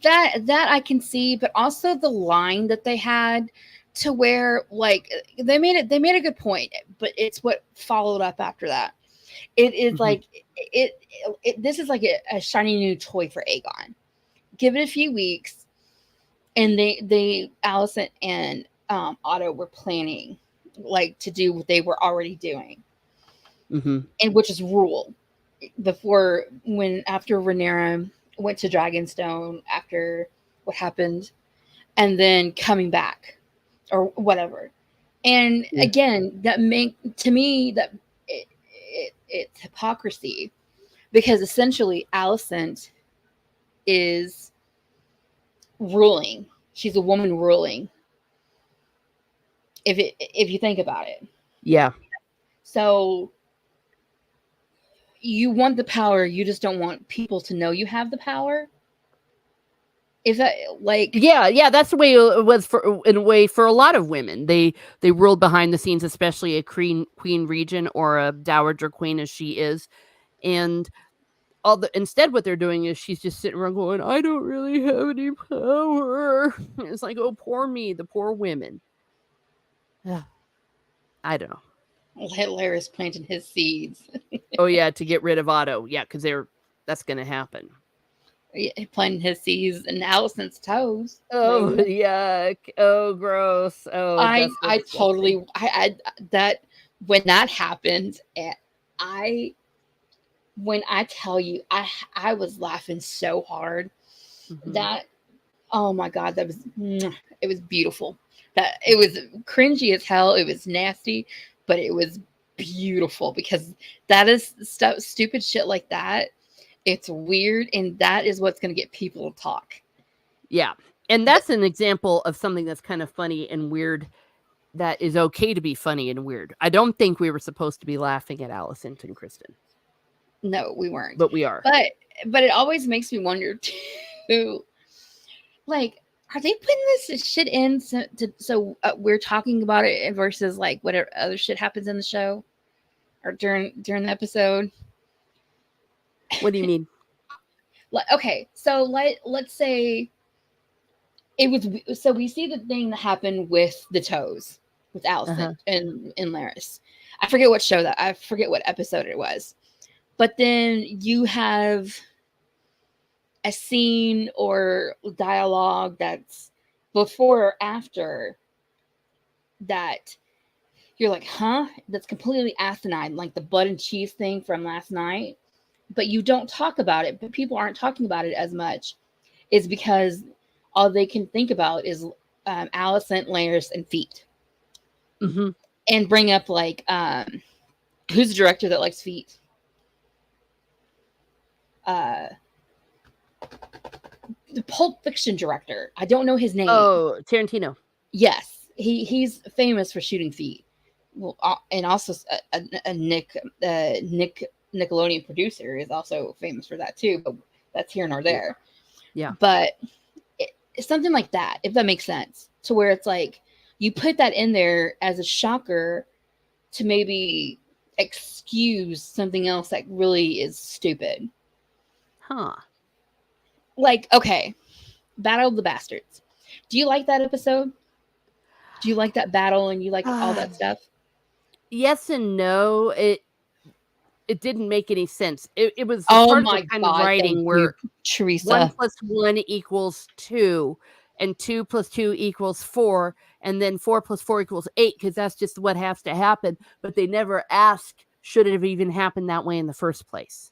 that I can see, but also the line that they had to where like they made a good point, but it's what followed up after that. It is mhm, like this is like a shiny new toy for Aegon. Give it a few weeks, and they Allison and Otto were planning like to do what they were already doing, mhm. and which is rule before when after Rhaenyra went to Dragonstone after what happened, and then coming back or whatever. And Yeah. again, that make to me that it's hypocrisy because essentially Alicent is ruling. She's a woman ruling. If you think about it, Yeah. so you want the power, you just don't want people to know you have the power. Is that like Yeah, that's the way it was for in a way for a lot of women. They ruled behind the scenes, especially a queen regent or a dowager queen as she is. And instead what they're doing is she's just sitting around going, I don't really have any power. It's like, oh, poor me, the poor women. Ugh, I don't know. Larry's planting his seeds? Oh yeah, to get rid of Otto. Yeah, because that's gonna happen. Planting his seeds in Allison's toes. Oh Maybe. yuck. Oh gross. Oh, that's I disgusting. totally I that when that happened, and I when I tell you I was laughing so hard Hmm. that oh my god, that was it was beautiful. That it was cringy as hell. It was nasty, but it was beautiful because that is stuff stupid shit like that. It's weird, and that is what's going to get people to talk. Yeah. And But that's an example of something that's kind of funny and weird that is okay to be funny and weird. I don't think we were supposed to be laughing at Alicent and Kristen, no, we weren't. but we are. But it always makes me wonder too, like, are they putting this shit in so we're talking about it versus like whatever other shit happens in the show or during the episode? What do you mean? Like, okay, so let's say it was so we see the thing that happened with the toes with Allison Uh-huh. and Laris. I forget what episode it was. But then you have a scene or dialogue that's before or after that you're like, huh? That's completely asinine, like the blood and cheese thing from last night. But you don't talk about it, but people aren't talking about it as much. Is because all they can think about is Alicent, layers, and feet. Mhm. And bring up like, who's the director that likes feet? Uh, the Pulp Fiction director. I don't know his name. Oh, Tarantino. Yes, he's famous for shooting feet. Well, and also a Nick Nickelodeon producer is also famous for that too. But that's here nor Yeah. there. Yeah. But it's something like that, if that makes sense, to where it's like you put that in there as a shocker to maybe excuse something else that really is stupid. Huh. Like, okay, Battle of the Bastards. Do you like that episode? Do you like that battle and you like all Ah, that stuff? yes and no. It didn't make any sense. It was a Oh part of the my kind of god, thank writing you, where 1 Teresa. plus 1 equals 2, and 2 plus 2 equals 4, and then 4 plus 4 equals 8, because that's just what has to happen. But they never ask, should it have even happened that way in the first place?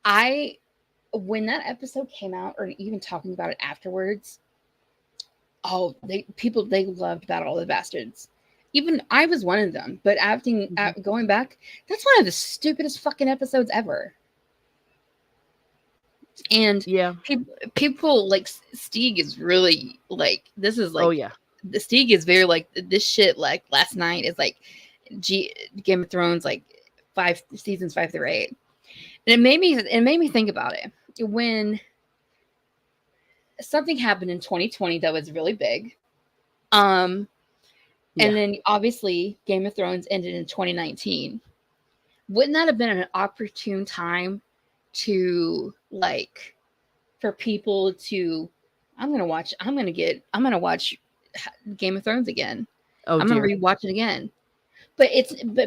I when that episode came out, or even talking about it afterwards, oh, they loved Battle of the Bastards. Even I was one of them, but Mhm. going back, that's one of the stupidest fucking episodes ever. And Yeah. people like Stieg is really like, this is Oh like, yeah. the Stieg is very like, this shit like last night is like Game of Thrones, like seasons 5 through 8. And it made me think about it when something happened in 2020 that was really big. Um, Yeah. and then obviously Game of Thrones ended in 2019. Wouldn't that have been an opportune time to like, for people to, I'm gonna watch Game of Thrones again. Oh I'm gonna dear. rewatch it again. But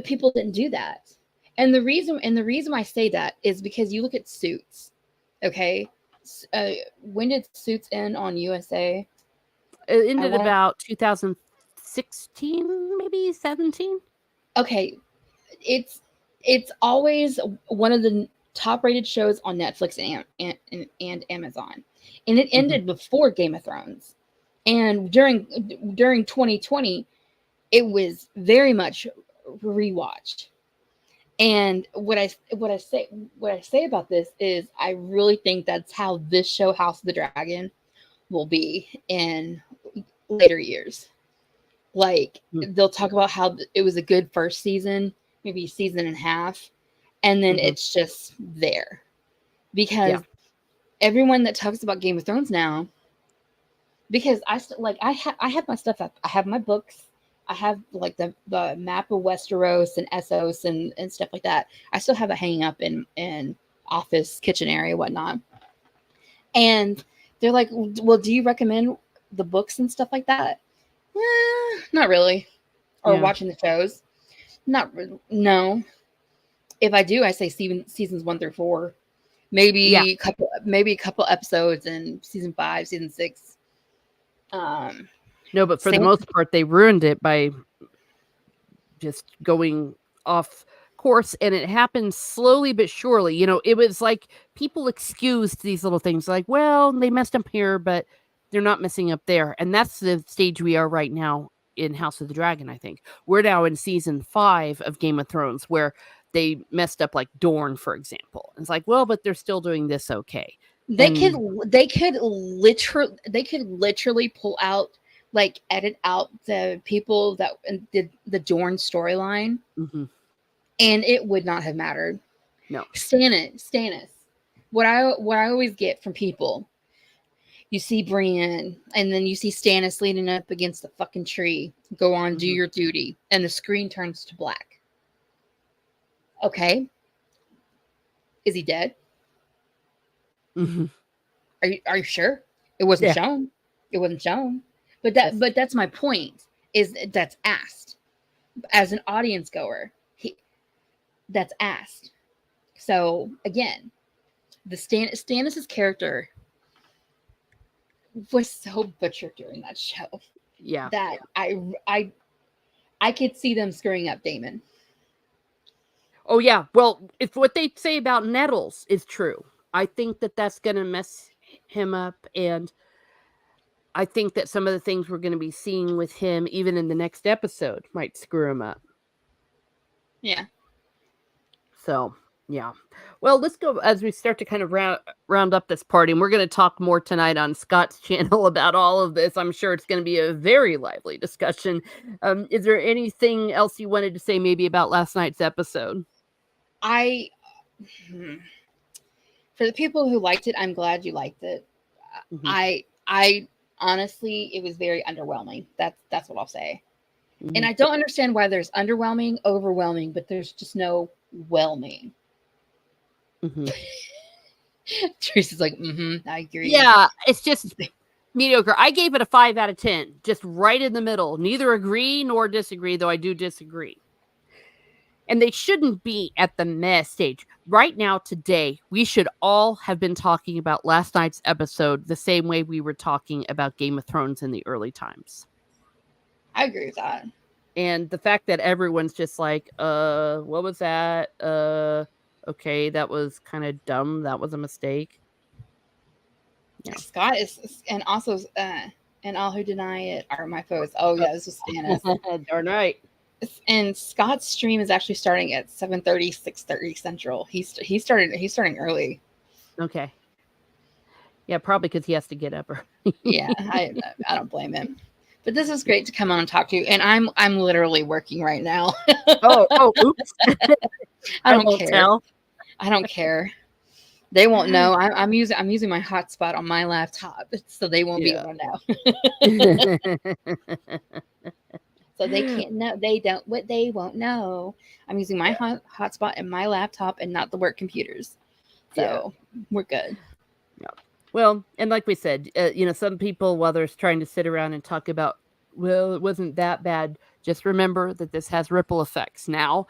people didn't do that. And the reason I say that is because you look at Suits. Okay, uh, when did Suits end on USA? It I ended want about 2016, maybe 17. okay. It's always one of the top rated shows on Netflix and Amazon, and it Hmm. ended before Game of Thrones. And during 2020, it was very much rewatched. And what I say about this is I really think that's how this show, House of the Dragon, will be in later years. Like, they'll talk about how it was a good first season, maybe season and a half, and then Hmm. it's just there. Because Yeah. everyone that talks about Game of Thrones now, because I have my stuff up. I have my books. I have like the map of Westeros and Essos and stuff like that. I still have it hanging up in office, kitchen area, whatnot. And they're like, "Well, do you recommend the books and stuff like that?" Not really. Or Yeah. watching the shows? No. If I do, I say seasons 1 through 4. Yeah. Maybe a couple episodes in season 5, season 6. Um, No, but for the same. most part, they ruined it by just going off course, and it happened slowly but surely. It was like people excused these little things like, well, they messed up here, but they're not messing up there. And that's the stage we are right now in House of the Dragon, I think. We're now in season 5 of Game of Thrones where they messed up like Dorne, for example. It's like, well, but they're still doing this okay. They could And they could literally pull out, like, edit out the people that did the Dorn storyline, mhm, and it would not have mattered. no. Stannis. What I always get from people, you see Brienne, and then you see Stannis leaning up against the fucking tree. Go on, do Mhm, your duty, and the screen turns to black. Okay, is he dead? mhm. Are you sure? It wasn't Yeah. shown. It wasn't shown. But That's that's my point. Is that's asked as an audience goer. That's asked. So again, Stannis's character was so butchered during that show yeah. that I could see them screwing up Damon. Oh, yeah. Well, if what they say about Nettles is true, I think that that's gonna mess him up, and I think that some of the things we're gonna be seeing with him, even in the next episode, might screw him up. Yeah. So, yeah. Well, let's go as we start to kind of round up this party, and we're gonna talk more tonight on Scott's channel about all of this. I'm sure it's gonna be a very lively discussion. Is there anything else you wanted to say maybe about last night's episode? I hmm. For the people who liked it, I'm glad you liked it. Mhm, I honestly, it was very underwhelming. That's what I'll say. And mhm. I don't understand why there's underwhelming, overwhelming, but there's just no whelming. Mhm. Teresa's like, I agree. Yeah, it's just mediocre. I gave it a 5 out of 10, just right in the middle. Neither agree nor disagree, though I do disagree. And they shouldn't be at the meh stage. Right now, today, we should all have been talking about last night's episode the same way we were talking about Game of Thrones in the early times. I agree with that. And the fact that everyone's just like, what was that? Okay, that was kind of dumb. That was a mistake. Yeah. Scott is, and also, and all who deny it are my foes. Oh yeah, this is Stannis. Darn right. And Scott's stream is actually starting at 7:30, 6:30 Central. He's starting early. Okay. Yeah, probably because he has to get up Yeah, early. I don't blame him. But this is great to come on and talk to you. And I'm literally working right now. Oh, oops. I I don't won't care. tell. I don't care. They won't know. I'm using my hotspot on my laptop, so they won't be Yeah. able to know. So they can't know. They don't. What they won't know. I'm using my hotspot and my laptop and not the work computers. Yeah. So we're good. Yeah. Well, and like we said, some people, while they're trying to sit around and talk about, well, it wasn't that bad, just remember that this has ripple effects. Now,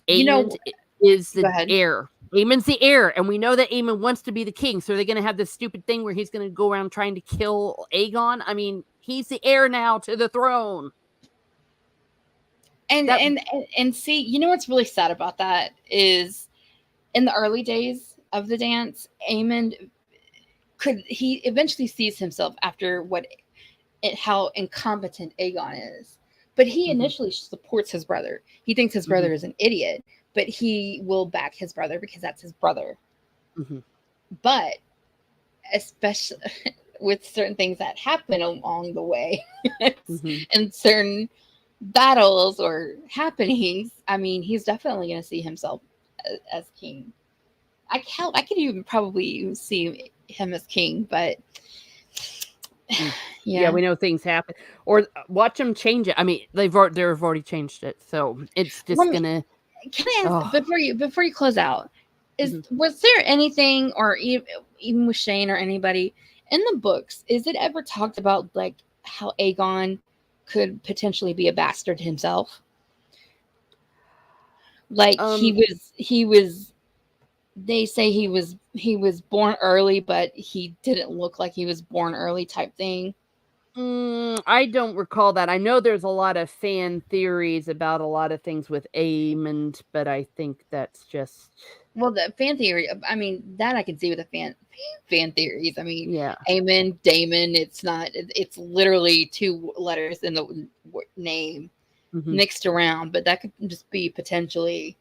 You Aemon know. is Go the ahead. heir. Aemon's the heir, and we know that Aemon wants to be the king. So they're going to have this stupid thing where he's going to go around trying to kill Aegon. I mean, he's the heir now to the throne. And That and and, and see, you know what's really sad about that is in the early days of the dance, Aemon he eventually sees himself after how incompetent Aegon is. But he Mhm, initially supports his brother. He thinks his mhm, brother is an idiot, but he will back his brother because that's his brother. mhm, But especially with certain things that happen along the way mhm. and certain battles or happenings, I mean, he's definitely going to see himself as king. I could even probably see him as king, but Mm. Yeah, yeah. we know things happen, or watch them change it. I mean, they've already changed it, so it's Let just me gonna. Can I ask Oh, before you close out? Is mhm. Was there anything, or even with Shane or anybody in the books? Is it ever talked about like how Aegon could potentially be a bastard himself? Like um, he was. They say he was born early, but he didn't look like he was born early type thing. I don't recall that. I know there's a lot of fan theories about a lot of things with Aemond, but I think that's just Well, the fan theory, I mean, that I can see with the fan theories. I mean, yeah. Amen, Damon. It's not. It's literally two letters in the name Mhm, mixed around, but that could just be potentially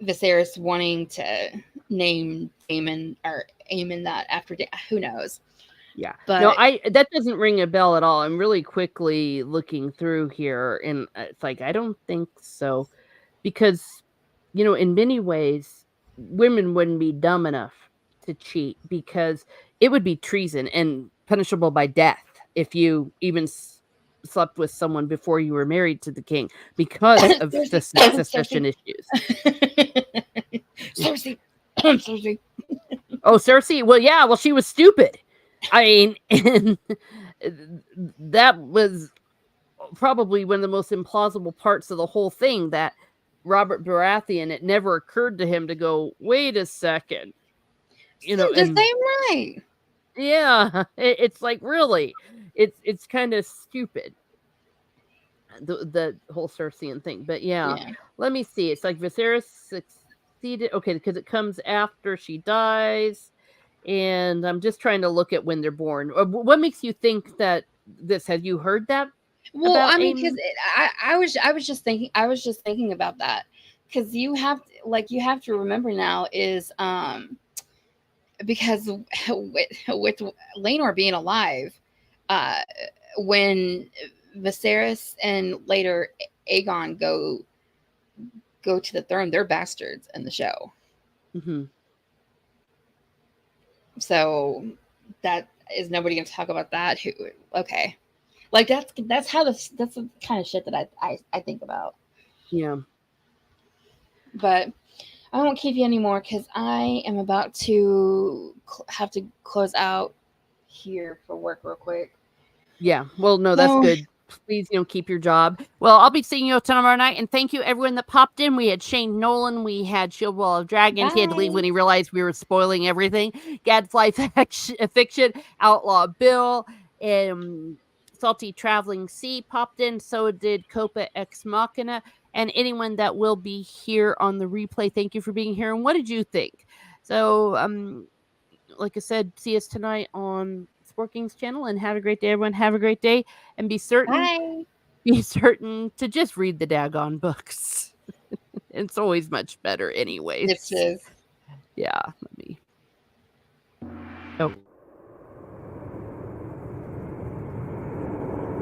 Viserys wanting to name Damon or Aemon that after. Who knows? yeah. No, But I that doesn't ring a bell at all. I'm really quickly looking through here, and it's like I don't think so. Because, in many ways, women wouldn't be dumb enough to cheat because it would be treason and punishable by death if you even slept with someone before you were married to the king because of Cersei, suspicion Cersei, issues. Cersei, Cersei. Oh, Cersei? Well, yeah, well, she was stupid. I mean, and that was probably one of the most implausible parts of the whole thing that Robert Baratheon, it never occurred to him to go, "Wait a second," Seemed the and same right. yeah, it's like, really? It's kinda stupid, the whole Cerseian thing, but yeah, Yeah. let me see, it's like Viserys succeeded okay, because it comes after she dies, and I'm just trying to look at when they're born. What makes you think that this have you heard that Well, about I mean, because Aemon? I was just thinking about that because you have to remember now is because with Laenor being alive, uh, when Viserys and later Aegon go to the throne, they're bastards in the show. Mhm. So that is nobody going to talk about that. Who? Okay, like that's the kind of shit that I think about. Yeah. But I won't keep you anymore because I am about to have to close out here for work real quick. Yeah. Well, no, that's So good. Please, keep your job. Well, I'll be seeing you tomorrow night, and thank you everyone that popped in. We had Shane Nolan, we had Shield Wall of Dragons. He had to leave bye. when he realized we were spoiling everything. Gadfly Fiction, Outlaw Bill, and Salty Traveling Sea popped in. So did Copa Ex Machina, and anyone that will be here on the replay. Thank you for being here. And what did you think? So, like I said, see us tonight on Sport Kings channel and have a great day, everyone. Have a great day and Bye. be certain to just read the daggone books. It's always much better It anyways. is. Yeah, let me Nope.